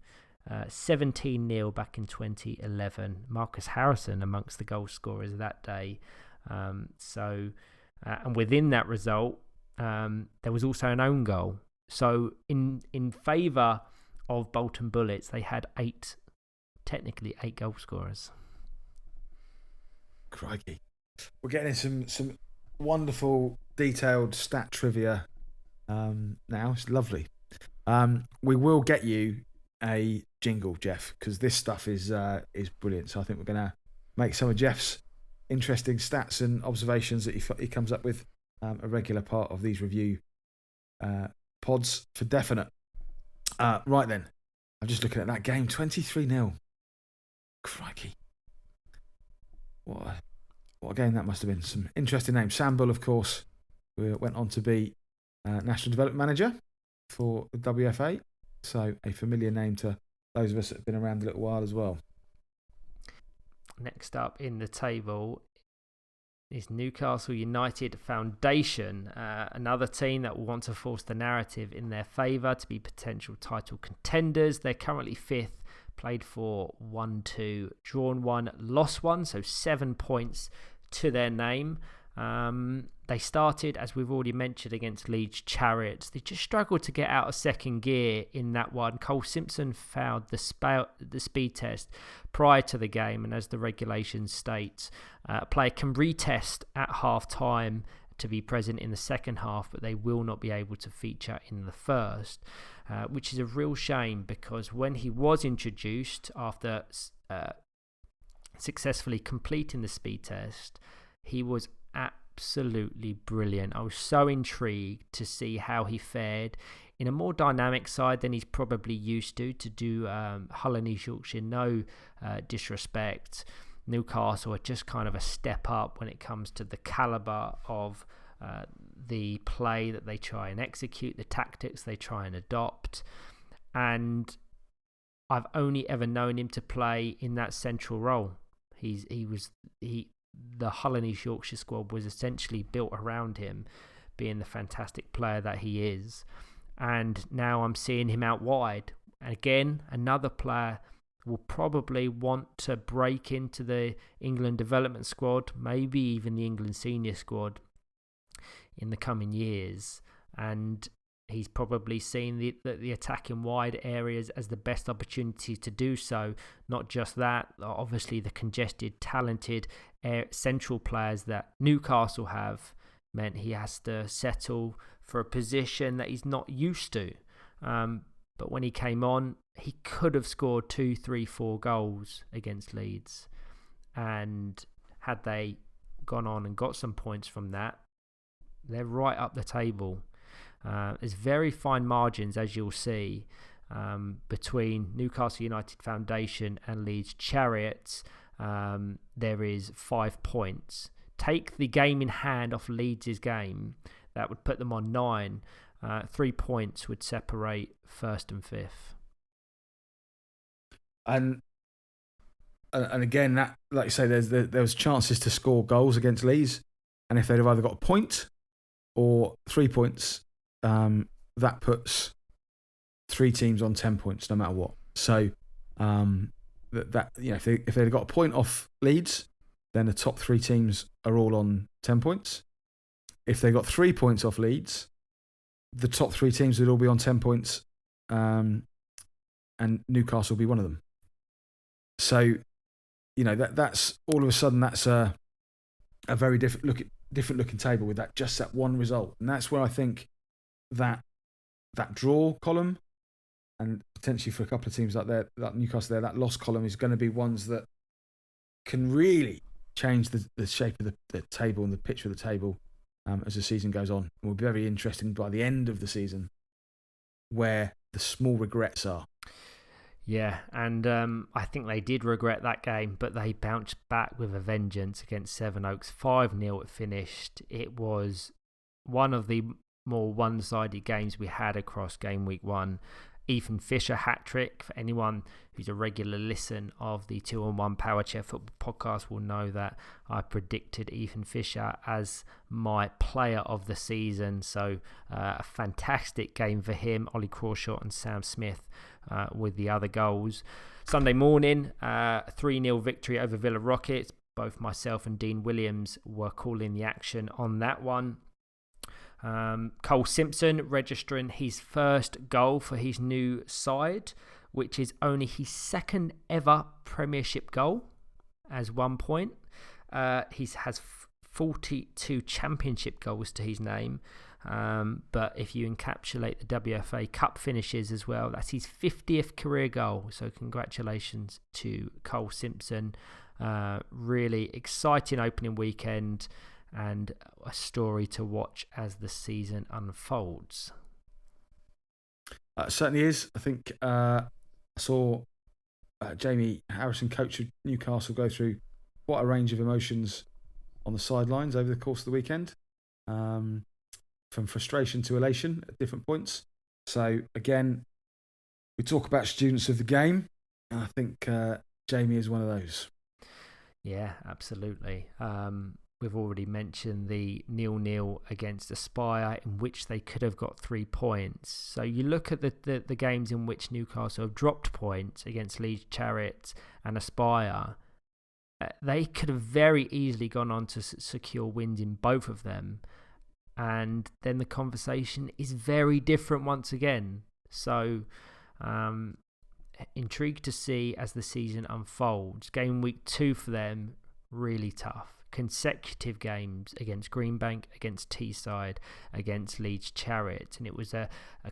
17-0 back in 2011. Marcus Harrison amongst the goal scorers that day. And within that result, there was also an own goal. So in favour of Bolton Bullets, they had 8 goal scorers. Crikey. We're getting some wonderful detailed stat trivia now. It's lovely. We will get you a jingle, Jeff, because this stuff is brilliant. So I think we're going to make some of Jeff's interesting stats and observations that he comes up with a regular part of these review pods for definite. Right then, I'm just looking at that game, 23-0. Crikey. What a game that must have been. Some interesting names. Sam Bull, of course, who went on to be National Development Manager for the WFA. So a familiar name to those of us that have been around a little while as well. Next up in the table is Newcastle United Foundation, another team that will want to force the narrative in their favour to be potential title contenders. They're currently 5th, played for 1-2, drawn 1, lost 1, so 7 points to their name. They started, as we've already mentioned, against Leeds Chariots. They just struggled to get out of second gear in that one. Cole Simpson failed the speed test prior to the game, and as the regulations state, a player can retest at half-time to be present in the second half, but they will not be able to feature in the first, which is a real shame, because when he was introduced after successfully completing the speed test, he was absolutely brilliant. I was so intrigued to see how he fared in a more dynamic side than he's probably used to do Hull and East Yorkshire. No disrespect. Newcastle are just kind of a step up when it comes to the calibre of the play that they try and execute, the tactics they try and adopt. And I've only ever known him to play in that central role. The Hull and East Yorkshire squad was essentially built around him, being the fantastic player that he is. And now I'm seeing him out wide. And again, another player will probably want to break into the England development squad, maybe even the England senior squad in the coming years. And he's probably seen the attacking wide areas as the best opportunity to do so. Not just that, obviously the congested, talented central players that Newcastle have meant he has to settle for a position that he's not used to. But when he came on, he could have scored 2, 3, 4 goals against Leeds. And had they gone on and got some points from that, they're right up the table. There's very fine margins, as you'll see, between Newcastle United Foundation and Leeds Chariots. There is 5 points. Take the game in hand off Leeds' game, that would put them on 9. 3 points would separate 1st and 5th. And again, that, like you say, there was chances to score goals against Leeds, and if they'd have either got a point or 3 points, that puts 3 teams on 10 points, no matter what. So if they'd have got a point off Leeds, then the top 3 teams are all on 10 points. If they got 3 points off Leeds, the top 3 teams would all be on 10 points, and Newcastle will be one of them. So, that's all of a sudden that's a very different looking table with that one result, and that's where I think that draw column, and potentially for a couple of teams like Newcastle that loss column is going to be ones that can really change the shape of the table and the picture of the table as the season goes on. It will be very interesting by the end of the season where the small regrets are. Yeah, and I think they did regret that game, but they bounced back with a vengeance against Sevenoaks. 5-0 it finished. It was one of the more one-sided games we had across Gameweek 1. Ethan Fisher hat-trick. For anyone who's a regular listen of the 2-on-1 Powerchair Football podcast will know that I predicted Ethan Fisher as my player of the season. So a fantastic game for him. Ollie Crawshaw and Sam Smith with the other goals. Sunday morning, 3-0 victory over Villa Rockets. Both myself and Dean Williams were calling the action on that one. Cole Simpson registering his first goal for his new side, which is only his 2nd ever Premiership goal as 1 point. He has 42 Championship goals to his name, but if you encapsulate the WFA Cup finishes as well, that's his 50th career goal. So congratulations to Cole Simpson. Really exciting opening weekend. and a story to watch as the season unfolds. It certainly is. I think I saw Jamie Harrison, coach of Newcastle, go through quite a range of emotions on the sidelines over the course of the weekend, from frustration to elation at different points. So again, we talk about students of the game, and I think Jamie is one of those. Yeah, absolutely. We've already mentioned the 0-0 against Aspire, in which they could have got 3 points. So you look at the games in which Newcastle have dropped points against Leeds Chariots and Aspire. They could have very easily gone on to secure wins in both of them. And then the conversation is very different once again. So intrigued to see as the season unfolds. Game week 2 for them, really tough. Consecutive games against Greenbank, against Teesside, against Leeds Chariots. And it was a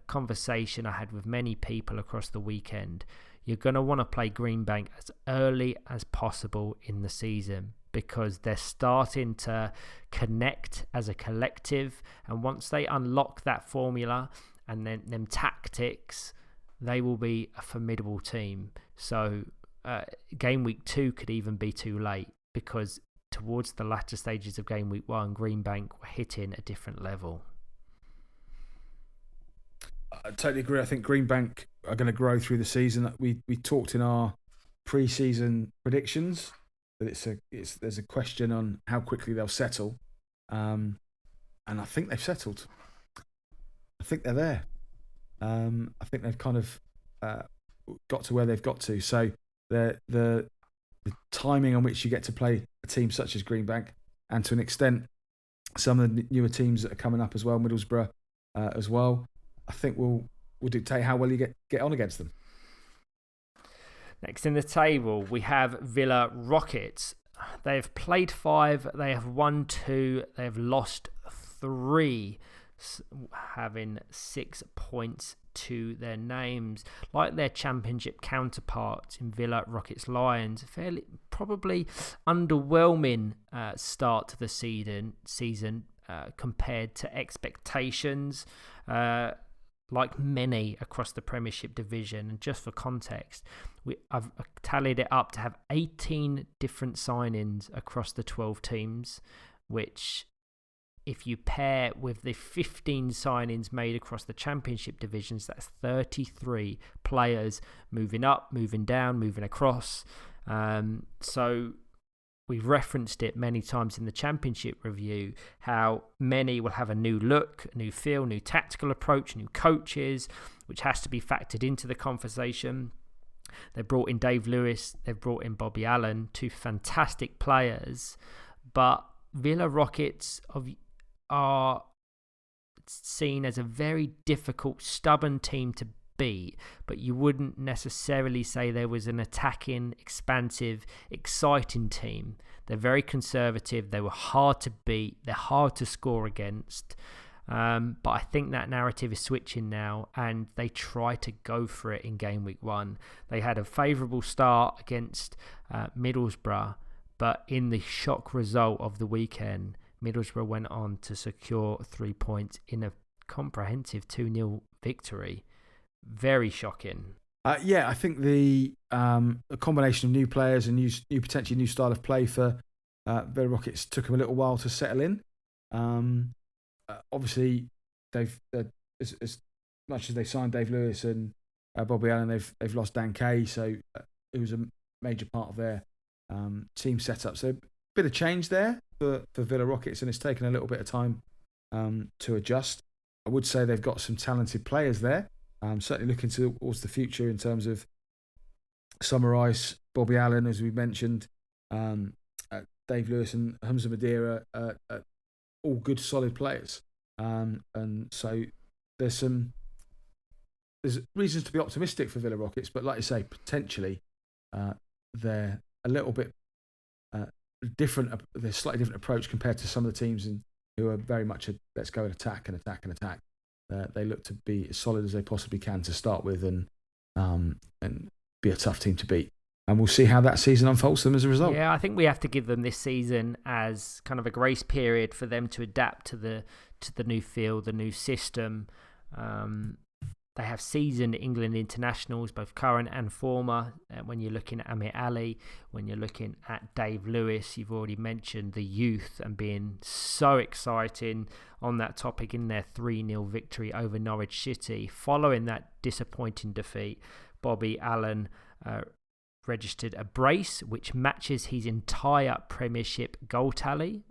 conversation I had with many people across the weekend. You're going to want to play Greenbank as early as possible in the season, because they're starting to connect as a collective. And once they unlock that formula and then them tactics, they will be a formidable team. So game week 2 could even be too late, because towards the latter stages of game week 1, Greenbank were hitting a different level. I totally agree. I think Greenbank are going to grow through the season. We talked in our pre-season predictions that there's a question on how quickly they'll settle, and I think they've settled. I think they're there. I think they've kind of got to where they've got to. So the timing on which you get to play a team such as Greenbank, and to an extent some of the newer teams that are coming up as well, Middlesbrough as well, I think will dictate how well you get on against them. Next in the table, we have Villa Rockets. They have played 5, they have won 2, they have lost 3, having 6 points to their names. Like their championship counterparts in Villa, Rockets, Lions, fairly probably underwhelming start to the season compared to expectations. Like many across the Premiership division. And just for context, I've tallied it up to have 18 different signings across the 12 teams, which, if you pair with the 15 signings made across the Championship divisions, that's 33 players moving up, moving down, moving across. So we've referenced it many times in the Championship review, how many will have a new look, a new feel, new tactical approach, new coaches, which has to be factored into the conversation. They brought in Dave Lewis, they've brought in Bobby Allen, 2 fantastic players, but Villa Rockets are seen as a very difficult, stubborn team to beat, but you wouldn't necessarily say there was an attacking, expansive, exciting team. They're very conservative. They were hard to beat. They're hard to score against. But I think that narrative is switching now, and they try to go for it in game week 1. They had a favourable start against Middlesbrough, but in the shock result of the weekend, Middlesbrough went on to secure 3 points in a comprehensive 2-0 victory. Very shocking. I think the combination of new players and potentially new style of play for Villa Rockets took them a little while to settle in. Obviously, they've as much as they signed Dave Lewis and Bobby Allen, they've lost Dan Kay, so it was a major part of their team setup. So a bit of change there for Villa Rockets, and it's taken a little bit of time to adjust. I would say they've got some talented players there. Certainly looking towards the future in terms of Summer Ice, Bobby Allen, as we mentioned, Dave Lewis and Hamza Madeira, all good, solid players. And so there's reasons to be optimistic for Villa Rockets, but like I say, potentially they're a little bit different. They're a slightly different approach compared to some of the teams who are very much let's go and attack and attack and attack. They look to be as solid as they possibly can to start with, and be a tough team to beat. And we'll see how that season unfolds for them as a result. Yeah, I think we have to give them this season as kind of a grace period for them to adapt to the new field, the new system. They have seasoned England internationals, both current and former. When you're looking at Amir Ali, when you're looking at Dave Lewis, you've already mentioned the youth and being so exciting on that topic in their 3-0 victory over Norwich City. Following that disappointing defeat, Bobby Allen registered a brace which matches his entire Premiership goal tally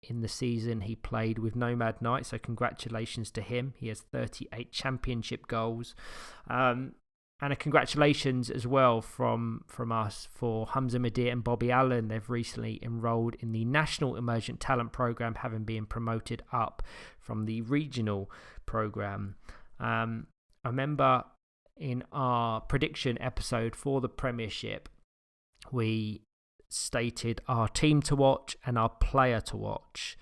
in the season he played with Nomad Knight, so congratulations to him. He has 38 Championship goals, and a congratulations as well from us for Hamza Madir and Bobby Allen. They've recently enrolled in the National Emergent Talent Programme, having been promoted up from the regional programme. I remember in our prediction episode for the Premiership, we stated our team to watch and our player to watch.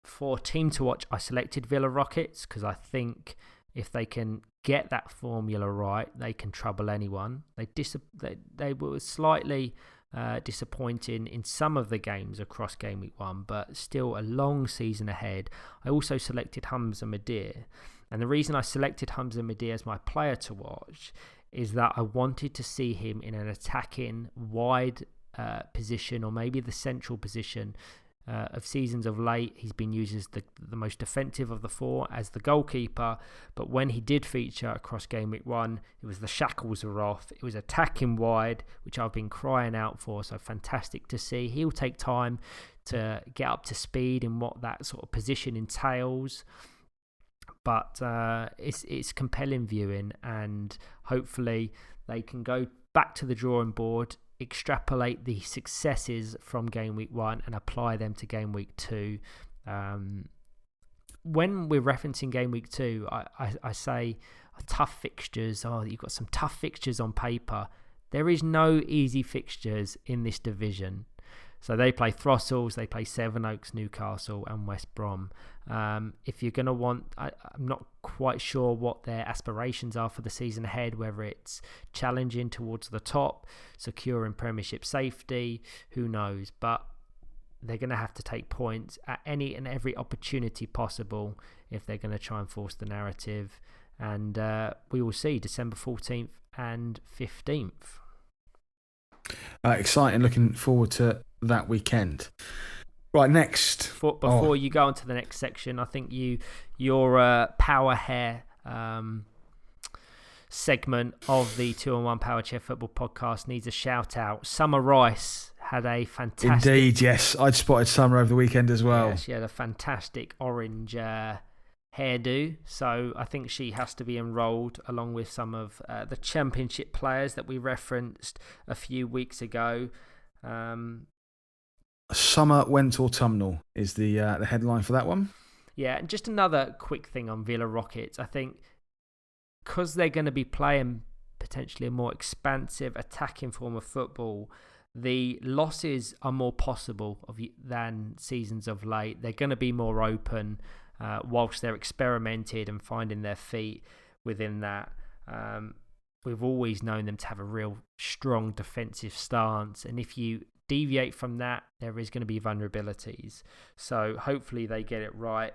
For team to watch, I selected Villa Rockets because I think if they can get that formula right, they can trouble anyone. They were slightly disappointing in some of the games across Gameweek 1, but still a long season ahead. I also selected Hamza Madir. And the reason I selected Hamza Madir as my player to watch is that I wanted to see him in an attacking wide position, or maybe the central position. Of seasons of late, he's been used as the most defensive of the four as the goalkeeper. But when he did feature across Gameweek 1, it was the shackles were off. It was attacking wide, which I've been crying out for. So fantastic to see. He'll take time to get up to speed in what that sort of position entails. But it's compelling viewing, and hopefully they can go back to the drawing board, extrapolate the successes from Gameweek 1 and apply them to Gameweek 2. When we're referencing Gameweek 2, I say tough fixtures. Oh, you've got some tough fixtures on paper. There is no easy fixtures in this division. So they play Throssels, they play Sevenoaks, Newcastle and West Brom. If you're going to want, I'm not quite sure what their aspirations are for the season ahead, whether it's challenging towards the top, securing Premiership safety, who knows. But they're going to have to take points at any and every opportunity possible if they're going to try and force the narrative. And we will see December 14th and 15th. Exciting, looking forward to that weekend. Right, next. Before you go on to the next section, I think your power hair segment of the 2-on-1 Powerchair Football podcast needs a shout out. Summer Rice had a fantastic... Indeed, yes. I'd spotted Summer over the weekend as well. Yeah, she had a fantastic orange hairdo, so I think she has to be enrolled along with some of the Championship players that we referenced a few weeks ago. Summer went autumnal is the headline for that one. Yeah, and just another quick thing on Villa Rockets. I think because they're going to be playing potentially a more expansive attacking form of football, the losses are more possible than seasons of late. They're going to be more open whilst they're experimented and finding their feet within that. We've always known them to have a real strong defensive stance, and if you deviate from that, there is going to be vulnerabilities. So hopefully they get it right.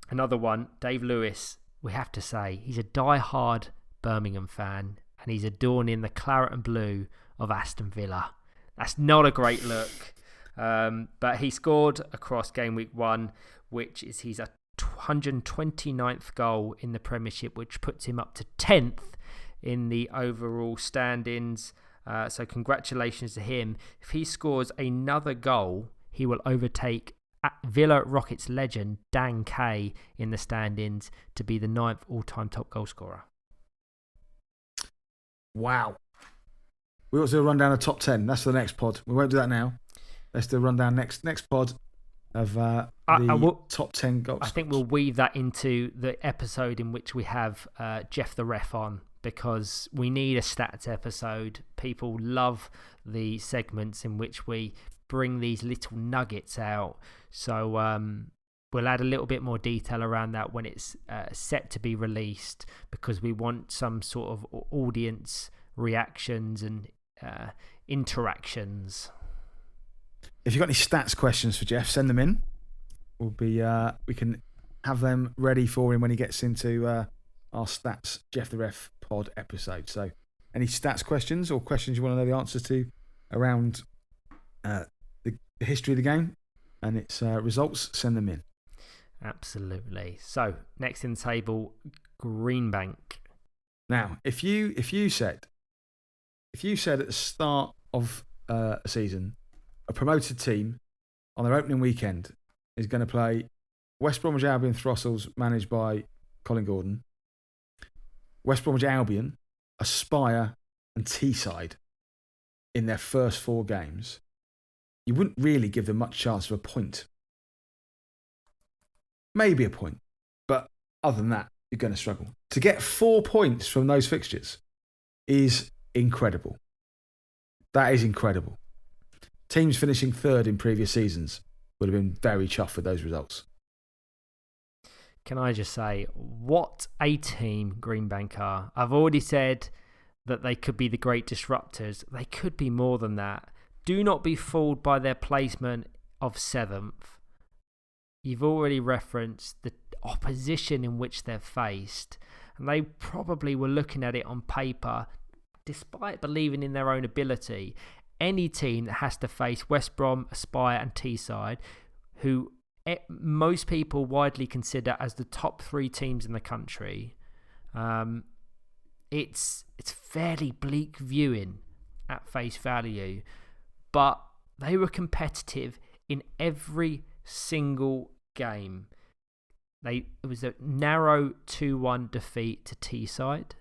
Another one, Dave Lewis, we have to say, he's a die-hard Birmingham fan, and he's adorning the claret and blue of Aston Villa. That's not a great look. But he scored across Gameweek 1, which is his 129th goal in the Premiership, which puts him up to 10th in the overall standings. So congratulations to him. If he scores another goal, he will overtake Villa Rockets legend Dan Kay in the standings to be the 9th all-time top goal scorer. Wow. We ought to do a rundown of top 10. That's the next pod. We won't do that now. Let's do a rundown next pod of top 10 goals. I think we'll weave that into the episode in which we have Jeff the Ref on, because we need a stats episode. People love the segments in which we bring these little nuggets out. So we'll add a little bit more detail around that when it's set to be released, because we want some sort of audience reactions and interactions. If you've got any stats questions for Jeff, send them in. We can have them ready for him when he gets into our Stats Jeff the Ref pod episode. So any stats questions or questions you want to know the answers to around the history of the game and its results, send them in. Absolutely. So next in the table, Greenbank. Now, if you said at the start of a season, a promoted team on their opening weekend is going to play West Bromwich Albion Throssels, managed by Colin Gordon, West Bromwich Albion, Aspire and Teesside in their first 4 games, you wouldn't really give them much chance of a point. Maybe a point. But other than that, you're going to struggle. To get 4 points from those fixtures is incredible. That is incredible. Teams finishing 3rd in previous seasons would have been very chuffed with those results. Can I just say, what a team Greenbank are. I've already said that they could be the great disruptors. They could be more than that. Do not be fooled by their placement of 7th. You've already referenced the opposition in which they're faced. And they probably were looking at it on paper, despite believing in their own ability. Any team that has to face West Brom, Aspire and Teesside, who most people widely consider as the top 3 teams in the country, it's fairly bleak viewing at face value. But they were competitive in every single game. It was a narrow 2-1 defeat to Teesside.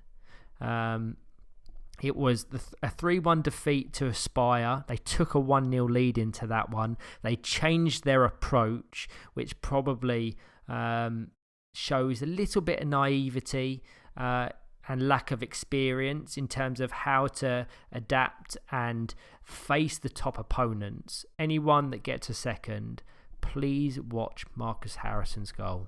It was a 3-1 defeat to Aspire. They took a 1-0 lead into that one. They changed their approach, which probably shows a little bit of naivety and lack of experience in terms of how to adapt and face the top opponents. Anyone that gets a second, please watch Marcus Harrison's goal.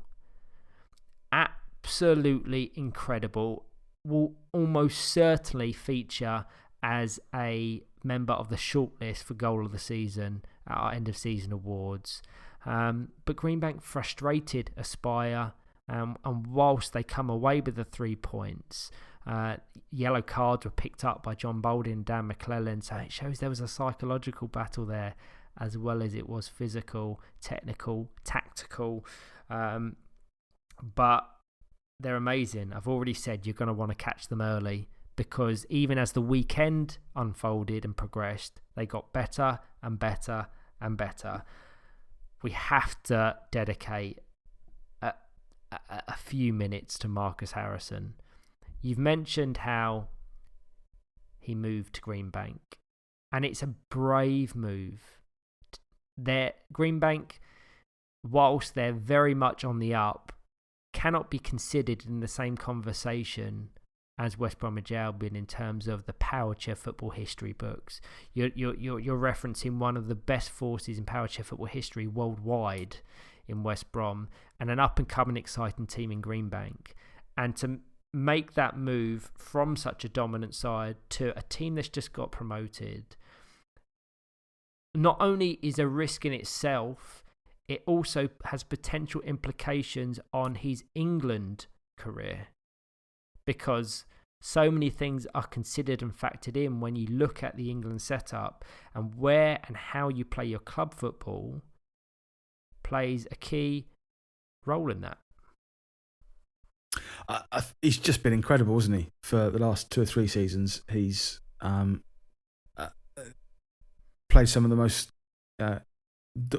Absolutely incredible. Will almost certainly feature as a member of the shortlist for goal of the season at our end of season awards. But Greenbank frustrated Aspire, and whilst they come away with the 3 points, yellow cards were picked up by John Boldy and Dan McClellan, so it shows there was a psychological battle there as well as it was physical, technical, tactical. But they're amazing. I've already said you're going to want to catch them early, because even as the weekend unfolded and progressed, they got better and better and better. We have to dedicate a few minutes to Marcus Harrison. You've mentioned how he moved to Greenbank, and it's a brave move. Greenbank, whilst they're very much on the up, cannot be considered in the same conversation as West Bromwich Albion in terms of the Powerchair Football history books. You're referencing one of the best forces in Powerchair Football history worldwide in West Brom, and an up-and-coming exciting team in Greenbank. And to make that move from such a dominant side to a team that's just got promoted, not only is a risk in itself, it also has potential implications on his England career, because so many things are considered and factored in when you look at the England setup, and where and how you play your club football plays a key role in that. He's just been incredible, hasn't he? For the last 2 or 3 seasons, he's played some of the most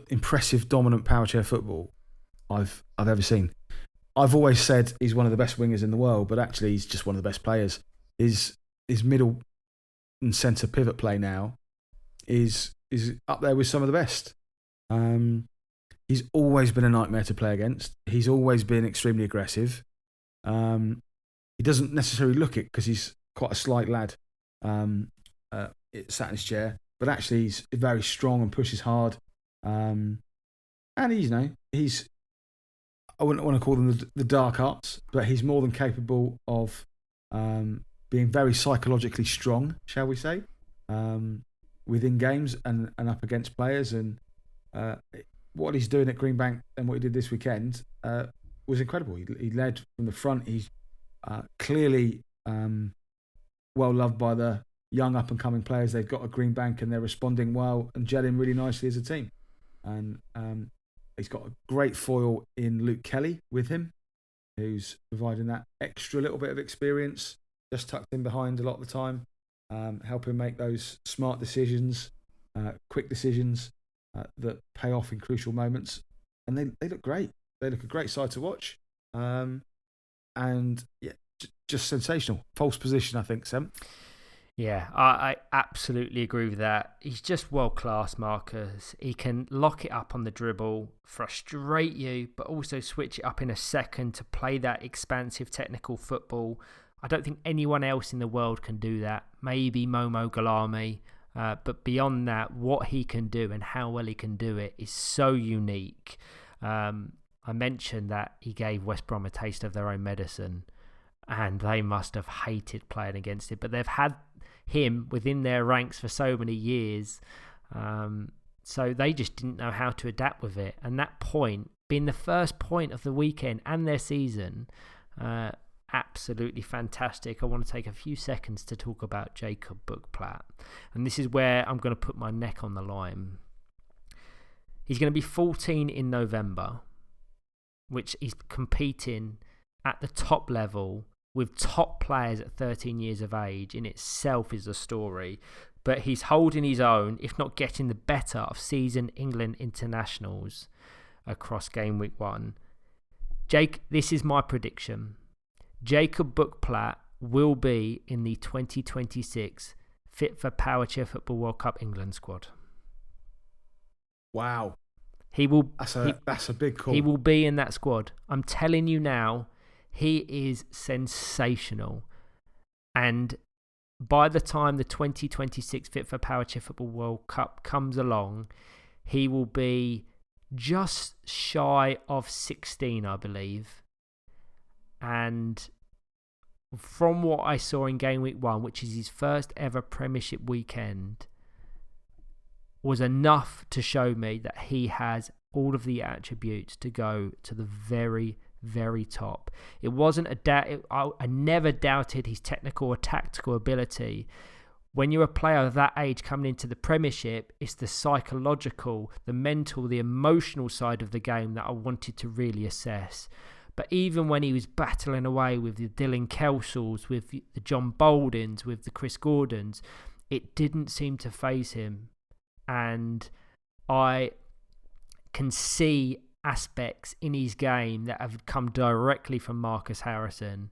impressive, dominant Powerchair football I've ever seen. I've always said he's one of the best wingers in the world, but actually he's just one of the best players. His middle and centre pivot play now is up there with some of the best. He's always been a nightmare to play against. He's always been extremely aggressive. He doesn't necessarily look it because he's quite a slight lad sat in his chair, but actually he's very strong and pushes hard. And he's I wouldn't want to call them the dark arts, but he's more than capable of being being very psychologically strong, shall we say, within games and up against players. And what he's doing at Greenbank and what he did this weekend was incredible. He led from the front. He's clearly well loved by the young up and coming players they've got at Greenbank, and they're responding well and gelling really nicely as a team. And he's got a great foil in Luke Kelly with him, who's providing that extra little bit of experience, just tucked in behind a lot of the time, helping make those smart decisions, quick decisions that pay off in crucial moments. And they look great. They look a great side to watch. And yeah, just sensational. False position, I think, Sam. Yeah, I absolutely agree with that. He's just world class, Marcus. He can lock it up on the dribble, frustrate you, but also switch it up in a second to play that expansive technical football. I don't think anyone else in the world can do that. Maybe Momo Galami. But beyond that, what he can do and how well he can do it is so unique. I mentioned that he gave West Brom a taste of their own medicine, and they must have hated playing against it. But they've had him within their ranks for so many years, so they just didn't know how to adapt with it. And that point, being the first point of the weekend and their season, absolutely fantastic. I want to take a few seconds to talk about Jacob Buchplaat, and this is where I'm going to put my neck on the line. He's going to be 14 in November, which he's competing at the top level with top players at 13 years of age. In itself is a story, but he's holding his own, if not getting the better of seasoned England internationals across Gameweek 1. Jake, this is my prediction. Jacob Buchplaat will be in the 2026 Fit for Powerchair Football World Cup England squad. Wow. He will. That's a big call. He will be in that squad. I'm telling you now, he is sensational. And by the time the 2026 Fit for Powerchair Football World Cup comes along, he will be just shy of 16, I believe. And from what I saw in Game Week 1, which is his first ever Premiership weekend, was enough to show me that he has all of the attributes to go to the very, very top. It wasn't a doubt. I never doubted his technical or tactical ability. When you're a player of that age coming into the Premiership, it's the psychological, the mental, the emotional side of the game that I wanted to really assess. But even when he was battling away with the Dylan Kelsells, with the John Boldens, with the Chris Gordons, it didn't seem to faze him. And I can see aspects in his game that have come directly from Marcus Harrison.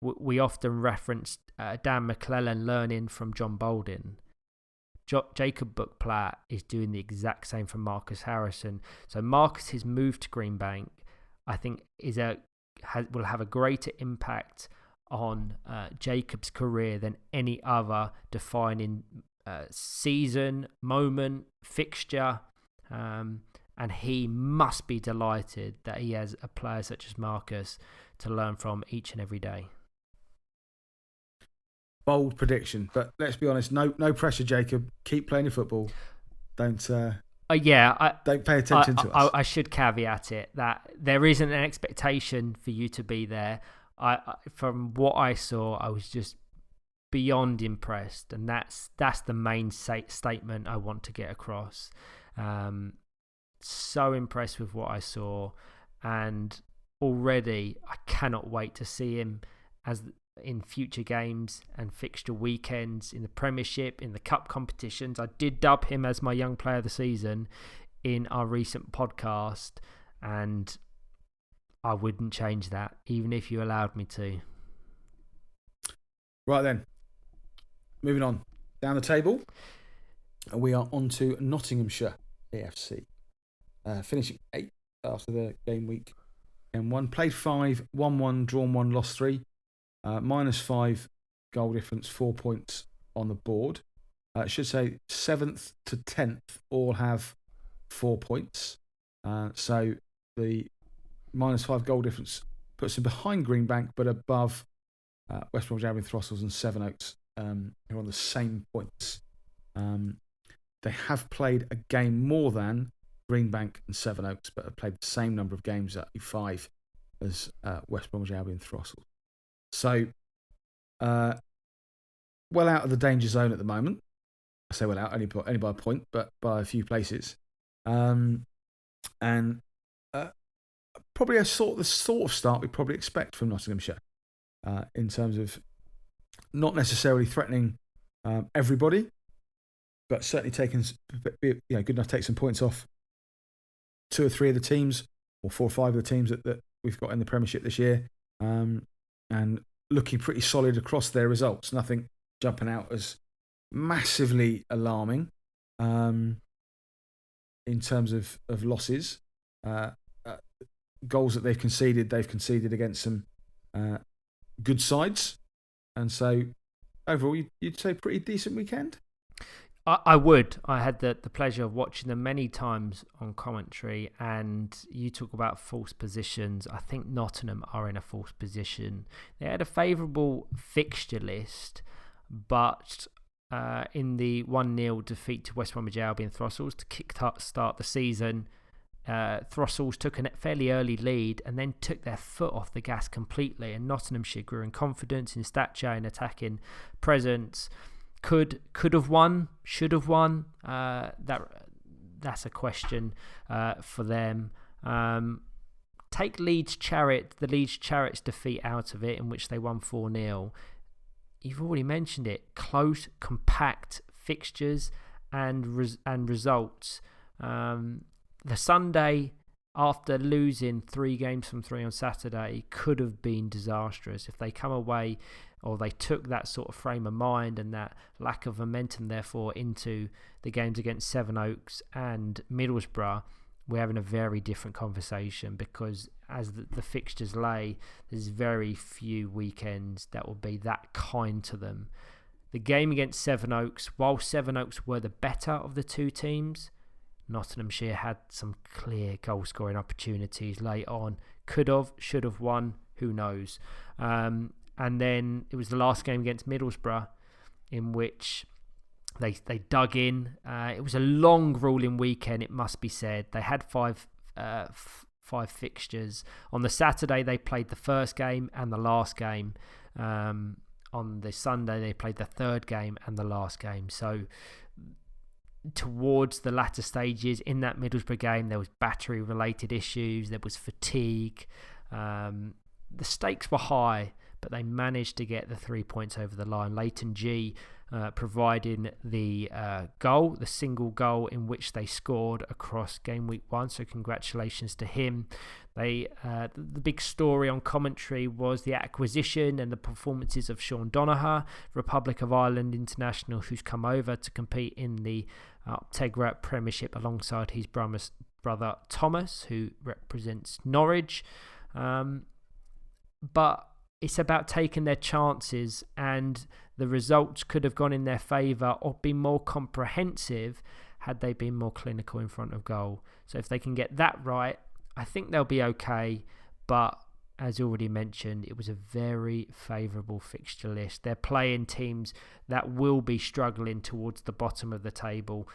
We often reference Dan McClellan learning from John Bolden. Jacob Buchplaat is doing the exact same from Marcus Harrison. So Marcus's move to Greenbank, I think, will have a greater impact on Jacob's career than any other defining season, moment, fixture. And he must be delighted that he has a player such as Marcus to learn from each and every day. Bold prediction, but let's be honest, no pressure, Jacob. Keep playing your football. Don't pay attention to us. I should caveat it that there isn't an expectation for you to be there. From what I saw, I was just beyond impressed, and that's the main statement I want to get across. So impressed with what I saw, and already I cannot wait to see him as in future games and fixture weekends in the Premiership, in the Cup competitions. I did dub him as my young player of the season in our recent podcast, and I wouldn't change that even if you allowed me to. Right then, moving on down the table, we are on to Nottinghamshire AFC, finishing 8th after the game week M1. Played 5, won 1, drawn 1, lost 3. -5 goal difference, 4 points on the board. I should say 7th to 10th all have 4 points. So the -5 goal difference puts them behind Greenbank, but above West Bromwich Albion, Throssels and Sevenoaks, who are on the same points. They have played a game more than Greenbank and Sevenoaks, but have played the same number of games, at 5, as West Bromwich Albion, Throssels. So, well out of the danger zone at the moment. I say well out, only by a point, but by a few places. And probably the sort of start we probably expect from Nottinghamshire, in terms of not necessarily threatening everybody, but certainly taking, good enough to take some points off 2 or 3 of the teams, or 4 or 5 of the teams that we've got in the Premiership this year, and looking pretty solid across their results. Nothing jumping out as massively alarming in terms of losses. Goals that they've conceded against some good sides. And so, overall, you'd say pretty decent weekend? I would. I had the pleasure of watching them many times on commentary, and you talk about false positions. I think Nottingham are in a false position. They had a favourable fixture list, but in the 1-0 defeat to West Bromwich Albion Throssels to kick-start the season, Throssels took a fairly early lead and then took their foot off the gas completely, and Nottinghamshire grew in confidence, in stature, in attacking presence. Could have won, should have won. That's a question for them. Take the Leeds Chariots defeat out of it, in which they won 4-0. You've already mentioned it. Close, compact fixtures and results. The Sunday, after losing 3 games from 3 on Saturday, could have been disastrous. If they come away, or they took that sort of frame of mind and that lack of momentum, therefore, into the games against Sevenoaks and Middlesbrough, we're having a very different conversation, because as the fixtures lay, there's very few weekends that will be that kind to them. The game against Sevenoaks, while Sevenoaks were the better of the 2 teams, Nottinghamshire had some clear goal-scoring opportunities late on. Could have, should have won, who knows. And then it was the last game against Middlesbrough, in which they dug in. It was a long grueling weekend, it must be said. They had 5 fixtures. On the Saturday, they played the first game and the last game. On the Sunday, they played the third game and the last game. So towards the latter stages in that Middlesbrough game, there was battery-related issues. There was fatigue. The stakes were high, but they managed to get the 3 points over the line. Leighton G providing the goal, the single goal in which they scored across Gameweek 1. So congratulations to him. The big story on commentary was the acquisition and the performances of Sean Donoghue, Republic of Ireland international, who's come over to compete in the Optegra Premiership alongside his brother Thomas, who represents Norwich. But it's about taking their chances, and the results could have gone in their favour or been more comprehensive had they been more clinical in front of goal. So if they can get that right, I think they'll be okay. But as already mentioned, it was a very favourable fixture list. They're playing teams that will be struggling towards the bottom of the table.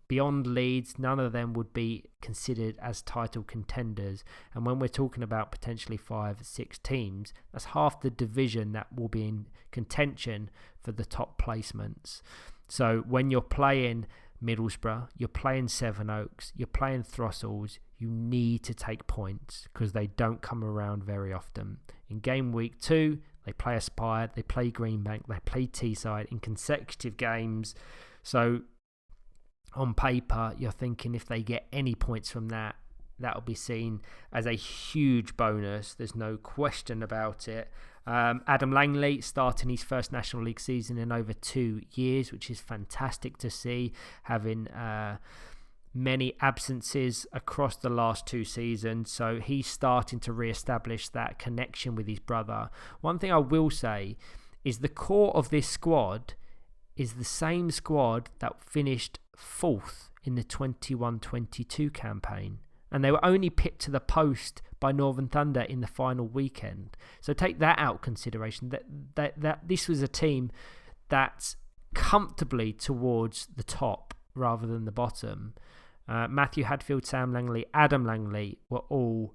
Beyond Leeds, none of them would be considered as title contenders. And when we're talking about potentially 5-6 teams, that's half the division that will be in contention for the top placements. So when you're playing Middlesbrough, you're playing Sevenoaks, you're playing Throssels, you need to take points, because they don't come around very often. In game week 2, they play Aspire, they play Greenbank, they play Teesside in consecutive games. So on paper, you're thinking if they get any points from that, that'll be seen as a huge bonus. There's no question about it. Adam Langley starting his first National League season in over 2 years, which is fantastic to see, having many absences across the last 2 seasons. So he's starting to re-establish that connection with his brother. One thing I will say is the core of this squad is the same squad that finished 4th in the 21-22 campaign. and they were only pipped to the post by Northern Thunder in the final weekend. So take that out of consideration. That this was a team that's comfortably towards the top rather than the bottom. Matthew Hadfield, Sam Langley, Adam Langley were all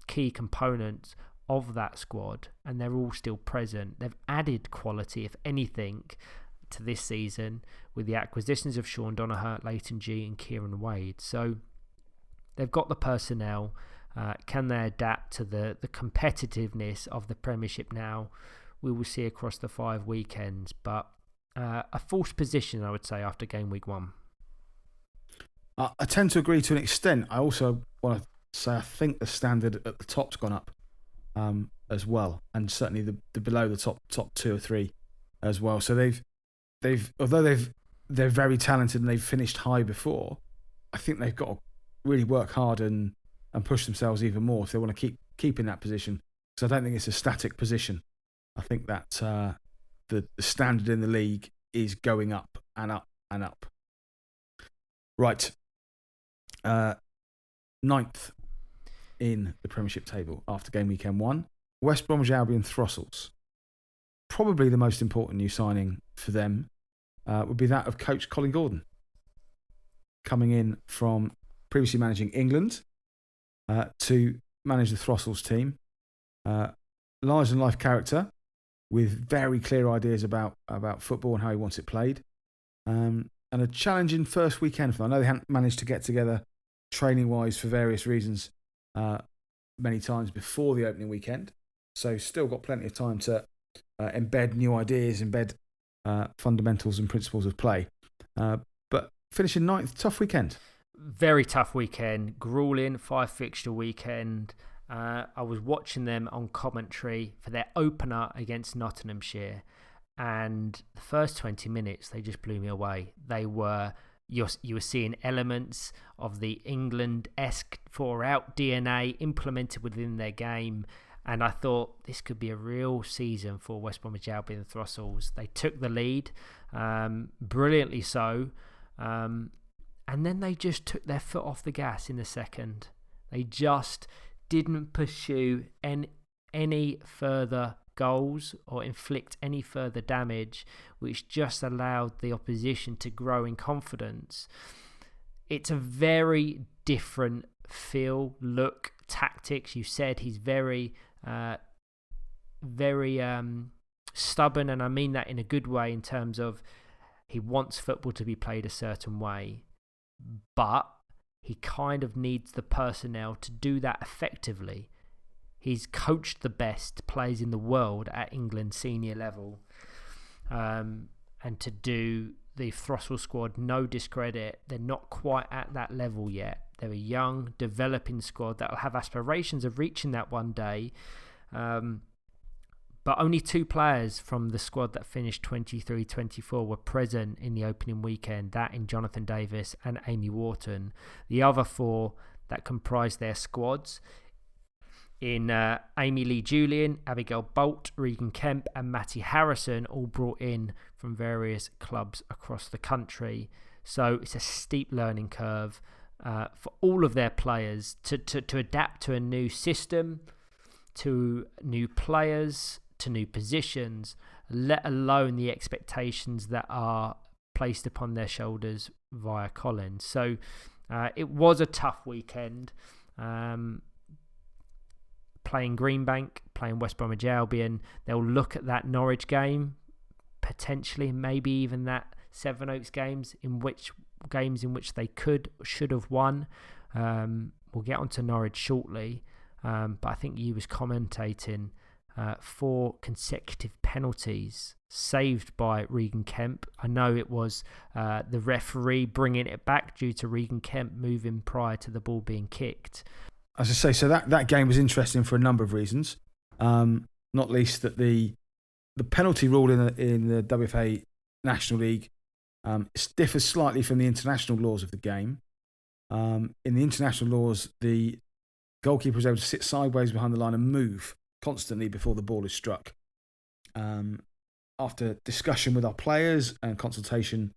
key components of that squad, and they're all still present. They've added quality, if anything, to this season with the acquisitions of Sean Donoghue, Leighton G and Kieran Wade. So they've got the personnel. Can they adapt to the competitiveness of the Premiership now? We will see across the 5 weekends, but a false position, I would say, after game week 1. I tend to agree to an extent. I also want to say I think the standard at the top's gone up as well, and certainly the below the top 2 or 3 as well. So they're very talented and they've finished high before. I think they've got to really work hard and push themselves even more if they want to keep in that position. Because I don't think it's a static position. I think that the standard in the league is going up and up and up. Right. 9th in the Premiership table after game weekend 1. West Bromwich Albion Throstles. Probably the most important new signing for them would be that of coach Colin Gordon, coming in from previously managing England to manage the Throstles team. Large than life character with very clear ideas about football and how he wants it played. And a challenging first weekend for them. I know they hadn't managed to get together training-wise for various reasons many times before the opening weekend. So still got plenty of time to embed new ideas, embed fundamentals and principles of play. But finishing 9th, tough weekend. Very tough weekend, grueling 5-fixture weekend. I was watching them on commentary for their opener against Nottinghamshire, and the first 20 minutes they just blew me away. You were seeing elements of the England-esque 4-out DNA implemented within their game, and I thought this could be a real season for West Bromwich Albion and Throstles. They took the lead, brilliantly so, and then they just took their foot off the gas in the second. They just didn't pursue any further goals or inflict any further damage, which just allowed the opposition to grow in confidence. It's a very different feel, look, tactics. You said he's very stubborn, and I mean that in a good way in terms of he wants football to be played a certain way, but he kind of needs the personnel to do that effectively. He's coached the best players in the world at England senior level. And to do the Throstle squad no discredit, they're not quite at that level yet. They're a young, developing squad that will have aspirations of reaching that one day. But only 2 players from the squad that finished 23-24 were present in the opening weekend, that in Jonathan Davis and Amy Wharton. The other 4 that comprised their squads in Amy Lee Julian, Abigail Bolt, Regan Kemp and Matty Harrison, all brought in from various clubs across the country. So it's a steep learning curve for all of their players to adapt to a new system, to new players, to new positions, let alone the expectations that are placed upon their shoulders via Collins. So it was a tough weekend. Playing Greenbank, playing West Bromwich Albion, they'll look at that Norwich game, potentially, maybe even that Sevenoaks games in which they should have won. We'll get onto Norwich shortly, but I think you was commentating 4 consecutive penalties saved by Regan Kemp. I know it was the referee bringing it back due to Regan Kemp moving prior to the ball being kicked. As I say, so that game was interesting for a number of reasons, not least that the penalty rule in the WFA National League differs slightly from the international laws of the game. In the international laws, the goalkeeper is able to sit sideways behind the line and move constantly before the ball is struck. After discussion with our players and consultation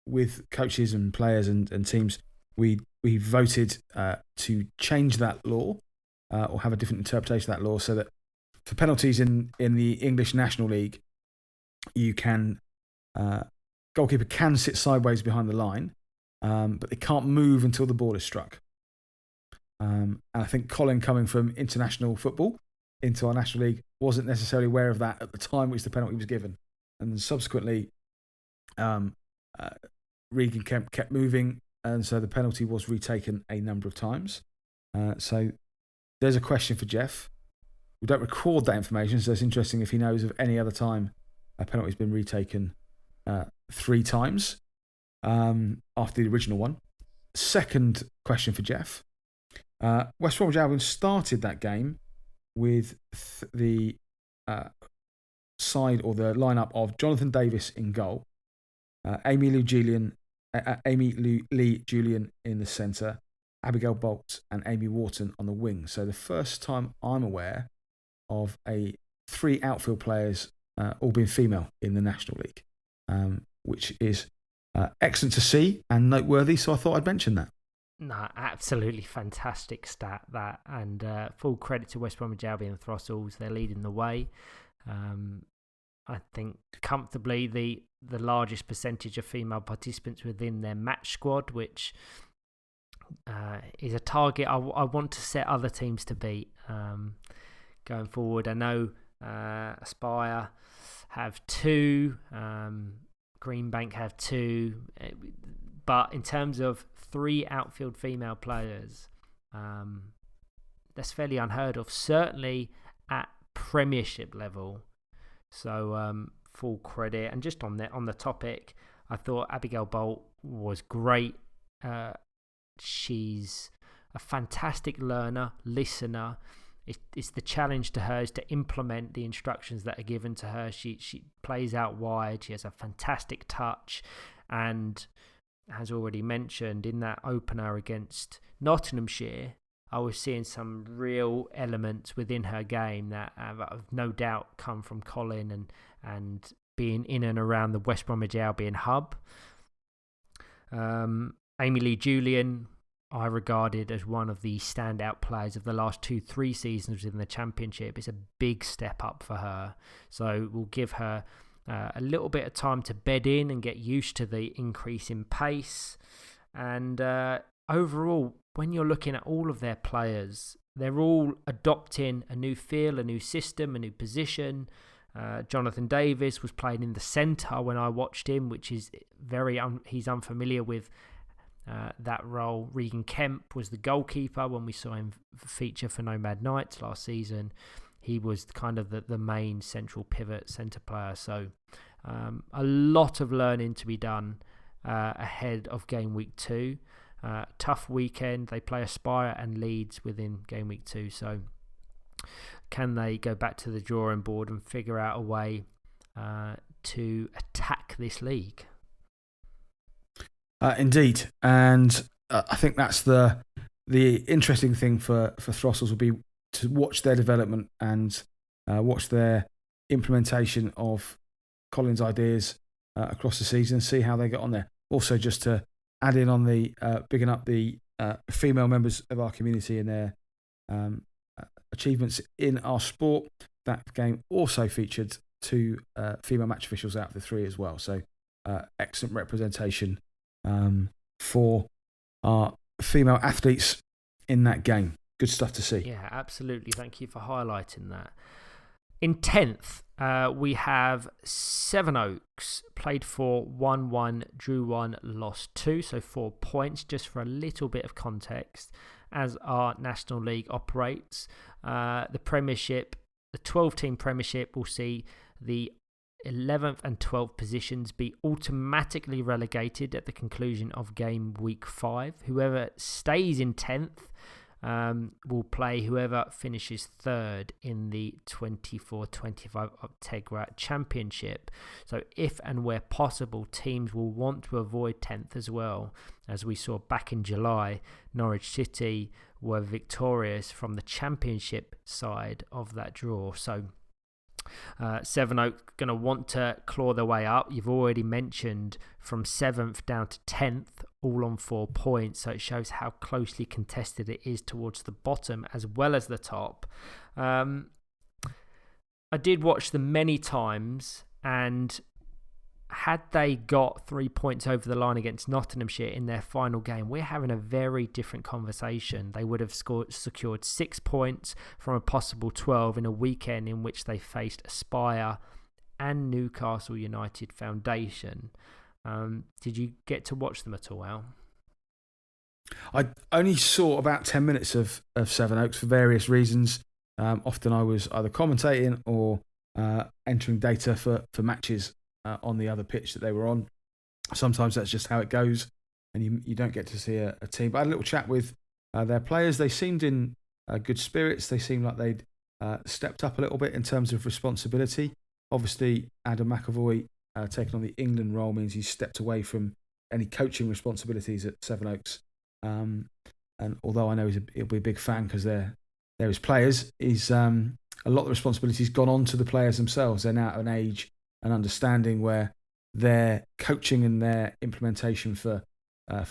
with coaches and players and teams, we voted to change that law or have a different interpretation of that law, so that for penalties in the English National League, you can goalkeeper can sit sideways behind the line, but they can't move until the ball is struck. And I think Colin, coming from international football into our National League, wasn't necessarily aware of that at the time which the penalty was given. And subsequently, Regan Kemp kept moving, and so the penalty was retaken a number of times. So there's a question for Jeff. We don't record that information, so it's interesting if he knows of any other time a penalty's been retaken 3 times after the original one. Second question for Jeff. West Bromwich Albion started that game with the side or the lineup of Jonathan Davis in goal, Amy Lou Lee Julian in the centre, Abigail Bolt and Amy Wharton on the wing. So the first time I'm aware of 3 outfield players all being female in the National League, which is excellent to see and noteworthy. So I thought I'd mention that. No, absolutely fantastic stat that, and full credit to West Bromwich Albion and Throssels. They're leading the way. I think comfortably the largest percentage of female participants within their match squad, which is a target I want to set other teams to beat going forward. I know Aspire have 2, Greenbank have 2, but in terms of 3 outfield female players, that's fairly unheard of, certainly at Premiership level. So full credit. And just on the topic, I thought Abigail Bolt was great. She's a fantastic learner, listener. It's the challenge to her is to implement the instructions that are given to her. She plays out wide. She has a fantastic touch, and as already mentioned, in that opener against Nottinghamshire, I was seeing some real elements within her game that I've no doubt come from Colin and being in and around the West Bromwich Albion hub. Amy Lee Julian, I regarded as one of the standout players of the last 2-3 seasons in the Championship. It's a big step up for her. So we'll give her a little bit of time to bed in and get used to the increase in pace. And overall, when you're looking at all of their players, they're all adopting a new feel, a new system, a new position. Jonathan Davis was playing in the centre when I watched him, which is he's unfamiliar with that role. Regan Kemp was the goalkeeper when we saw him feature for Nomad Knights last season. He was kind of the main central pivot centre player. So a lot of learning to be done ahead of Game Week 2. Tough weekend. They play Aspire and Leeds within Game Week 2. So can they go back to the drawing board and figure out a way to attack this league? Indeed. And I think that's the interesting thing for Throssels will be to watch their development and watch their implementation of Colin's ideas across the season and see how they get on there. Also, just to add in on the bigging up the female members of our community and their achievements in our sport. That game also featured 2 female match officials out of the 3 as well. So excellent representation for our female athletes in that game. Good stuff to see. Yeah, absolutely. Thank you for highlighting that. In 10th, we have Sevenoaks, played for 1-1, drew 1, lost 2, so 4 points, just for a little bit of context as our National League operates. The Premiership, the 12-team Premiership, will see the 11th and 12th positions be automatically relegated at the conclusion of Game Week 5. Whoever stays in 10th will play whoever finishes 3rd in the 24-25 Optegra Championship. So if and where possible, teams will want to avoid 10th as well. As we saw back in July, Norwich City were victorious from the Championship side of that draw. So Sevenoaks going to want to claw their way up. You've already mentioned from 7th down to 10th all on 4 points. So it shows how closely contested it is towards the bottom as well as the top. I did watch them many times, and had they got 3 points over the line against Nottinghamshire in their final game, we're having a very different conversation. They would have secured 6 points from a possible 12 in a weekend in which they faced Aspire and Newcastle United Foundation. Did you get to watch them at all, Al? I only saw about 10 minutes of Sevenoaks for various reasons. Often I was either commentating or entering data for matches on the other pitch that they were on. Sometimes that's just how it goes, and you don't get to see a team. But I had a little chat with their players. They seemed in good spirits. They seemed like they'd stepped up a little bit in terms of responsibility. Obviously, Adam McAvoy taking on the England role means he's stepped away from any coaching responsibilities at Sevenoaks. And although I know he'll be a big fan because they're his players, he's a lot of the responsibility's gone on to the players themselves. They're now at an age and understanding where their coaching and their implementation for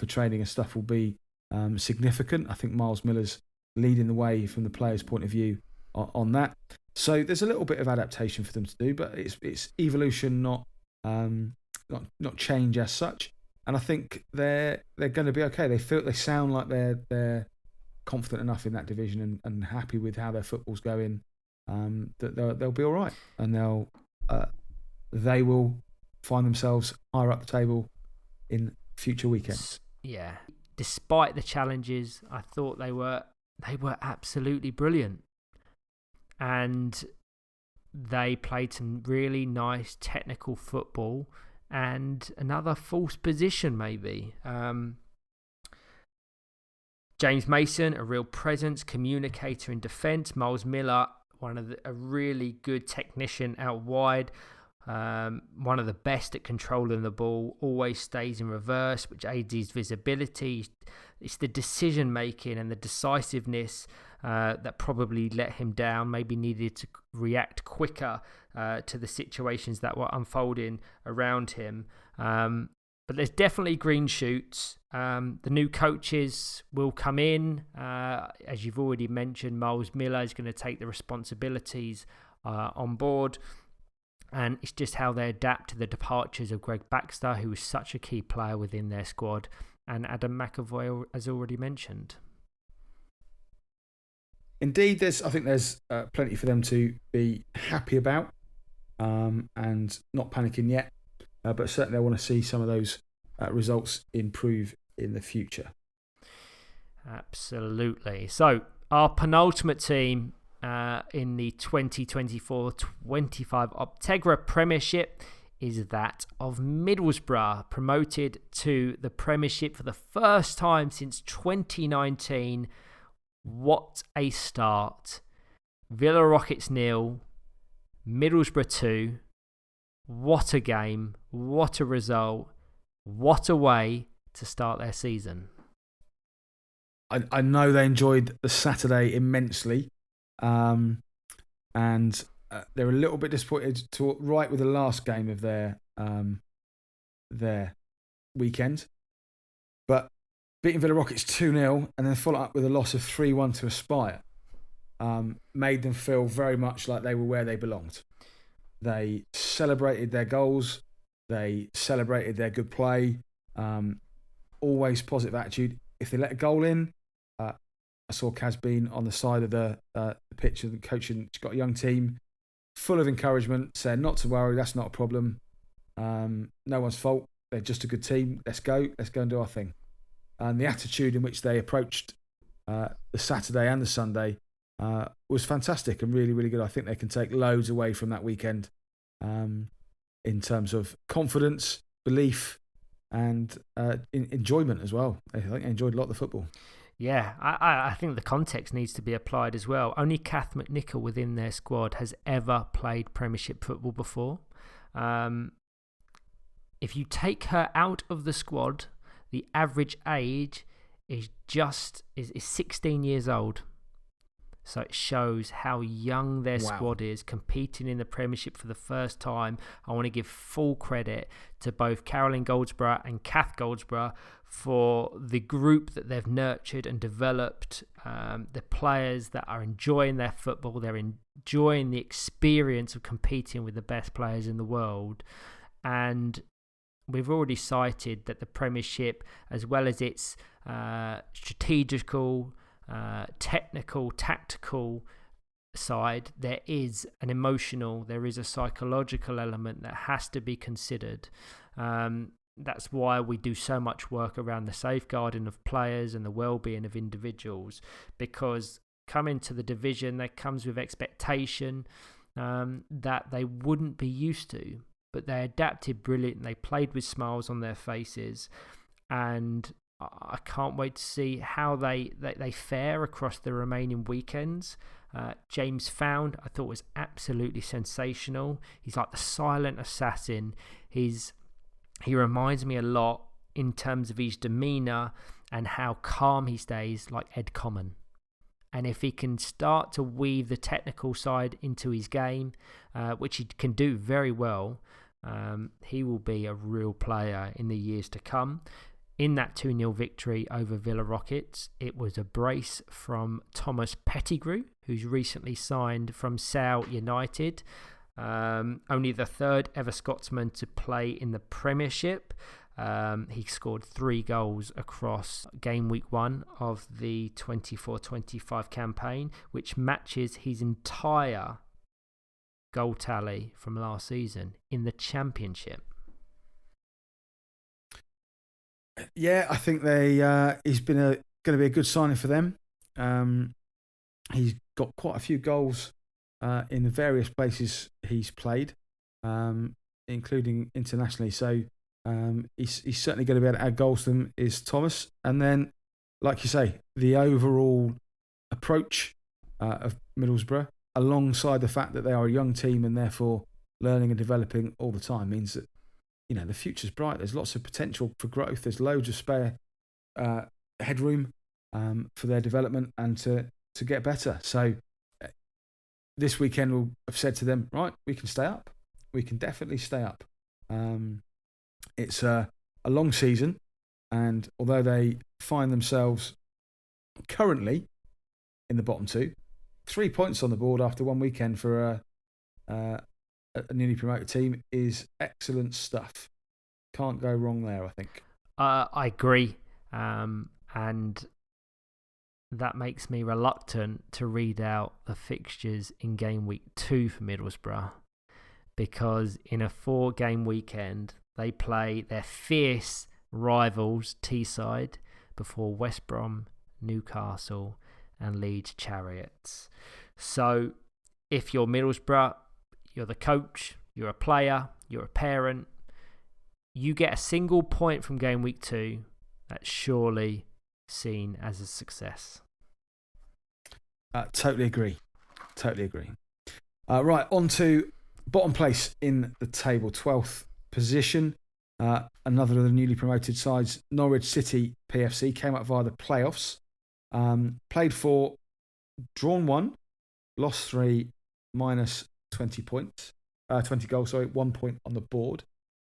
training and stuff will be significant. I think Miles Miller's leading the way from the players' point of view on that. So there's a little bit of adaptation for them to do, but it's evolution, not change as such. And I think they're going to be okay. They sound like they're confident enough in that division and happy with how their football's going, that they'll be all right, and they will find themselves higher up the table in future weekends. Yeah, despite the challenges, I thought they were absolutely brilliant, and they played some really nice technical football and another false position maybe. James Mason, a real presence, communicator in defence. Miles Miller, a really good technician out wide. One of the best at controlling the ball, always stays in reverse, which aids his visibility. It's the decision making and the decisiveness that probably let him down, maybe needed to react quicker to the situations that were unfolding around him. But there's definitely green shoots. The new coaches will come in. As you've already mentioned, Miles Miller is going to take the responsibilities on board. And it's just how they adapt to the departures of Greg Baxter, who was such a key player within their squad, and Adam McAvoy, as already mentioned. Indeed, I think there's plenty for them to be happy about, and not panicking yet. But certainly I want to see some of those results improve in the future. Absolutely. So our penultimate team in the 2024-25 Optegra Premiership is that of Middlesbrough, promoted to the Premiership for the first time since 2019. What a start. Villa Rockets 0, Middlesbrough 2. What a game, what a result, what a way to start their season. I know they enjoyed the Saturday immensely, and they're a little bit disappointed right with the last game of their weekend. But beating Villa Rockets 2-0 and then followed up with a loss of 3-1 to Aspire made them feel very much like they were where they belonged. They celebrated their goals. They celebrated their good play. Always positive attitude. If they let a goal in, I saw Kaz Bean on the side of the pitch and coaching. She's got a young team full of encouragement, saying not to worry, that's not a problem. No one's fault. They're just a good team. Let's go and do our thing. And the attitude in which they approached the Saturday and the Sunday was fantastic and really, really good. I think they can take loads away from that weekend in terms of confidence, belief, and enjoyment as well. I think they enjoyed a lot of the football. Yeah, I think the context needs to be applied as well. Only Kath McNichol within their squad has ever played Premiership football before. If you take her out of the squad, the average age is 16 years old. So it shows how young their Wow. squad is, competing in the Premiership for the first time. I want to give full credit to both Caroline Goldsborough and Kath Goldsborough for the group that they've nurtured and developed, the players that are enjoying their football, they're enjoying the experience of competing with the best players in the world. And we've already cited that the Premiership, as well as its strategical, technical, tactical side, there is an emotional, there is a psychological element that has to be considered. That's why we do so much work around the safeguarding of players and the well-being of individuals, because coming to the division, that comes with expectation that they wouldn't be used to, but they adapted brilliantly. They played with smiles on their faces, and I can't wait to see how they fare across the remaining weekends. James Found, I thought, was absolutely sensational. He's like the silent assassin. He reminds me a lot in terms of his demeanour and how calm he stays, like Ed Common. And if he can start to weave the technical side into his game, which he can do very well, he will be a real player in the years to come. In that 2-0 victory over Villa Rockets, it was a brace from Thomas Pettigrew, who's recently signed from Sale United. Only the third ever Scotsman to play in the Premiership. He scored 3 goals across Gameweek 1 of the 24-25 campaign, which matches his entire goal tally from last season in the Championship. Yeah, I think he's been going to be a good signing for them. He's got quite a few goals in the various places he's played, including internationally. So he's certainly going to be able to add goals to them, is Thomas. And then, like you say, the overall approach of Middlesbrough, alongside the fact that they are a young team and therefore learning and developing all the time, means that the future's bright. There's lots of potential for growth. There's loads of spare headroom for their development and to get better. So this weekend we'll have said to them, right, we can stay up. We can definitely stay up. It's a long season, and although they find themselves currently in the bottom 2, 3 points on the board after one weekend for a newly promoted team is excellent stuff. Can't go wrong there, I think. I agree, and that makes me reluctant to read out the fixtures in Game Week 2 for Middlesbrough, because in a 4-game weekend they play their fierce rivals Teesside before West Brom, Newcastle and Leeds Chariots. So if you're Middlesbrough, you're the coach, you're a player, you're a parent, you get a single point from Game Week 2, that's surely seen as a success. Totally agree. Right, on to bottom place in the table, 12th position. Another of the newly promoted sides, Norwich City PFC, came up via the playoffs. Played 4, drawn 1, lost 3, minus 20 points. 20 goals, 1 point on the board.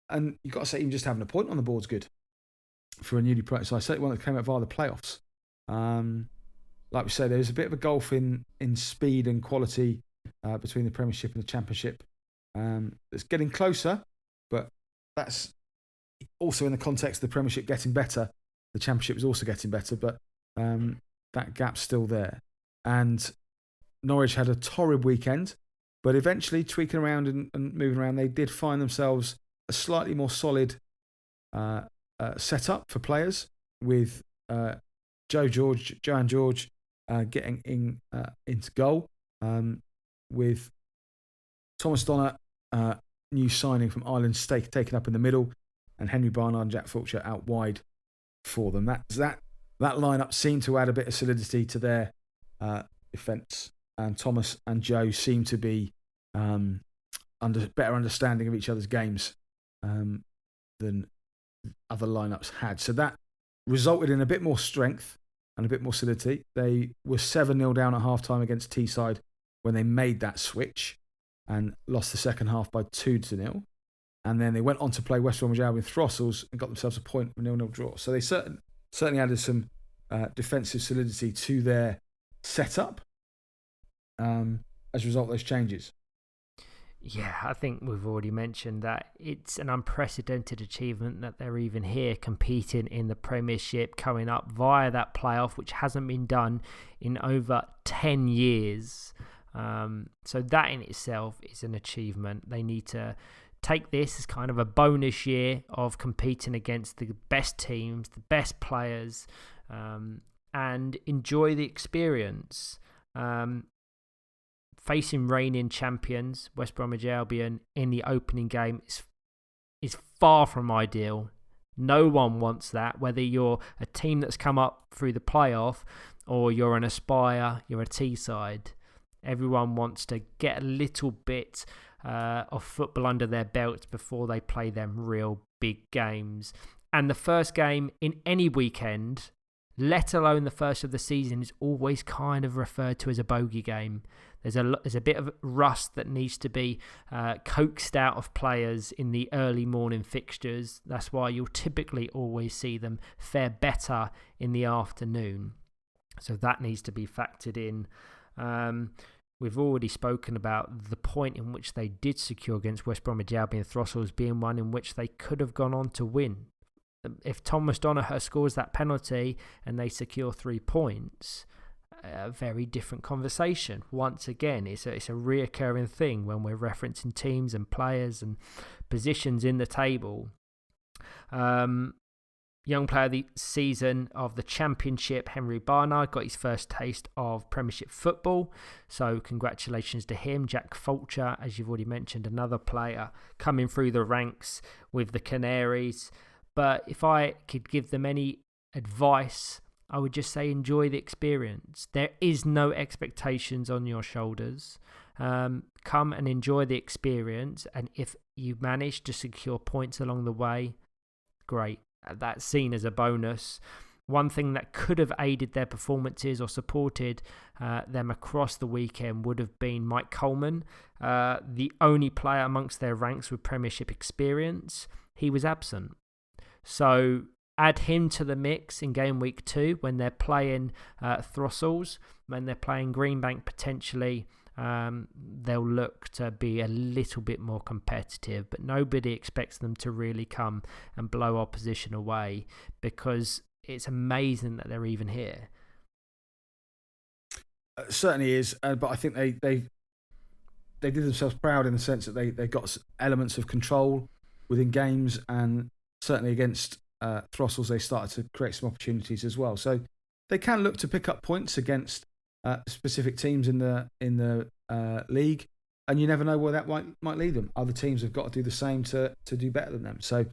And you've got to say, even just having a point on the board is good for a newly promoted side. Certainly one that came out via the playoffs. Like we say, there's a bit of a gulf in speed and quality between the Premiership and the Championship. It's getting closer, but that's also in the context of the Premiership getting better. The Championship is also getting better, but that gap's still there. And Norwich had a torrid weekend, but eventually tweaking around and moving around, they did find themselves a slightly more solid setup for players, with Joanne George getting into goal, with Thomas Donner, new signing from Ireland, taken up in the middle, and Henry Barnard and Jack Fulcher out wide for them. That lineup seemed to add a bit of solidity to their defence, and Thomas and Joe seem to be under better understanding of each other's games than other lineups had. So that resulted in a bit more strength and a bit more solidity. They were 7-0 down at half-time against Teesside when they made that switch and lost the second half by 2-0. And then they went on to play West Bromwich Albion Throssels and got themselves a point with a 0-0 draw. So they certainly added some defensive solidity to their setup as a result of those changes. Yeah, I think we've already mentioned that it's an unprecedented achievement that they're even here competing in the Premiership, coming up via that playoff, which hasn't been done in over 10 years. So that in itself is an achievement. They need to take this as kind of a bonus year of competing against the best teams, the best players, and enjoy the experience. Facing reigning champions, West Bromwich Albion, in the opening game is far from ideal. No one wants that, whether you're a team that's come up through the playoff or you're an Aspire, you're a Teesside. Everyone wants to get a little bit of football under their belts before they play them real big games. And the first game in any weekend, let alone the first of the season, is always kind of referred to as a bogey game. There's a bit of rust that needs to be coaxed out of players in the early morning fixtures. That's why you'll typically always see them fare better in the afternoon. So that needs to be factored in. We've already spoken about the point in which they did secure against West Bromwich Albion Throssels being one in which they could have gone on to win. If Thomas Donoghue scores that penalty and they secure 3 points, a very different conversation. Once again, it's a reoccurring thing when we're referencing teams and players and positions in the table. Young player of the season of the Championship, Henry Barnard, got his first taste of Premiership football. So congratulations to him. Jack Fulcher, as you've already mentioned, another player coming through the ranks with the Canaries. But if I could give them any advice, I would just say enjoy the experience. There is no expectations on your shoulders. Come and enjoy the experience. And if you manage to secure points along the way, great. That's seen as a bonus. One thing that could have aided their performances or supported them across the weekend would have been Mike Coleman, the only player amongst their ranks with Premiership experience. He was absent. So add him to the mix in game week 2 when they're playing Throssels, when they're playing Greenbank potentially. They'll look to be a little bit more competitive, but nobody expects them to really come and blow opposition away because it's amazing that they're even here. Certainly is, but I think they did themselves proud in the sense that they got elements of control within games, and certainly against Throssels they started to create some opportunities as well. So they can look to pick up points against specific teams in the league, and you never know where that might lead them. Other teams have got to do the same to do better than them. So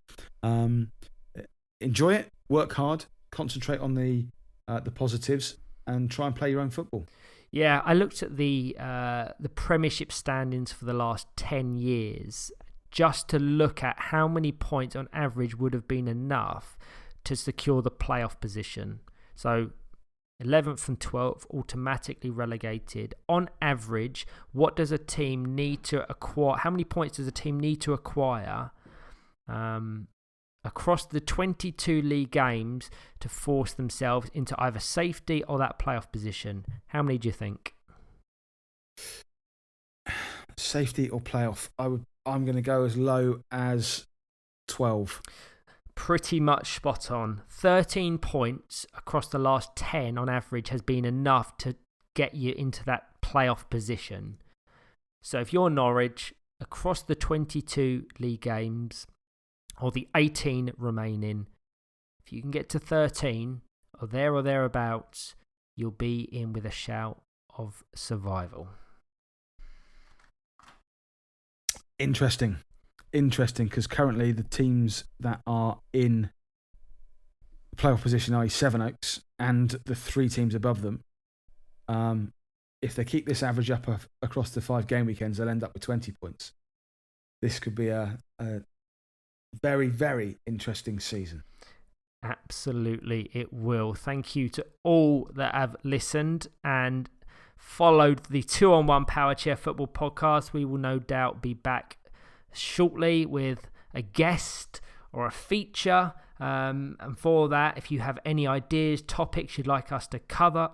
enjoy it, work hard, concentrate on the positives, and try and play your own football. Yeah, I looked at the Premiership standings for the last 10 years just to look at how many points on average would have been enough to secure the playoff position. So 11th and 12th automatically relegated. On average, what does a team need to acquire? How many points does a team need to acquire across the 22 league games to force themselves into either safety or that playoff position? How many do you think? Safety or playoff? I'm going to go as low as 12. Pretty much spot on. 13 points across the last 10 on average has been enough to get you into that playoff position. So if you're Norwich, across the 22 league games, or the 18 remaining, if you can get to 13, or thereabouts, you'll be in with a shout of survival. Interesting, because currently the teams that are in playoff position are Sevenoaks and the 3 teams above them. If they keep this average up across the 5 game weekends, they'll end up with 20 points. This could be a very, very interesting season. Absolutely, it will. Thank you to all that have listened and followed the 2-on-1 Powerchair Football podcast. We will no doubt be back shortly with a guest or a feature. And for that, if you have any ideas, topics you'd like us to cover,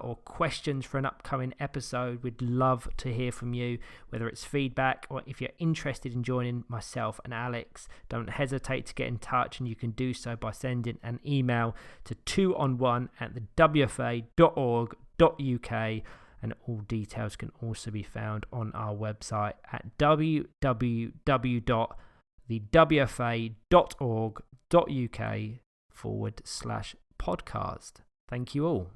or questions for an upcoming episode, we'd love to hear from you, whether it's feedback or if you're interested in joining myself and Alex. Don't hesitate to get in touch, and you can do so by sending an email to 2on1@thewfa.org.uk, and all details can also be found on our website at www.thewfa.org.uk/podcast. Thank you all.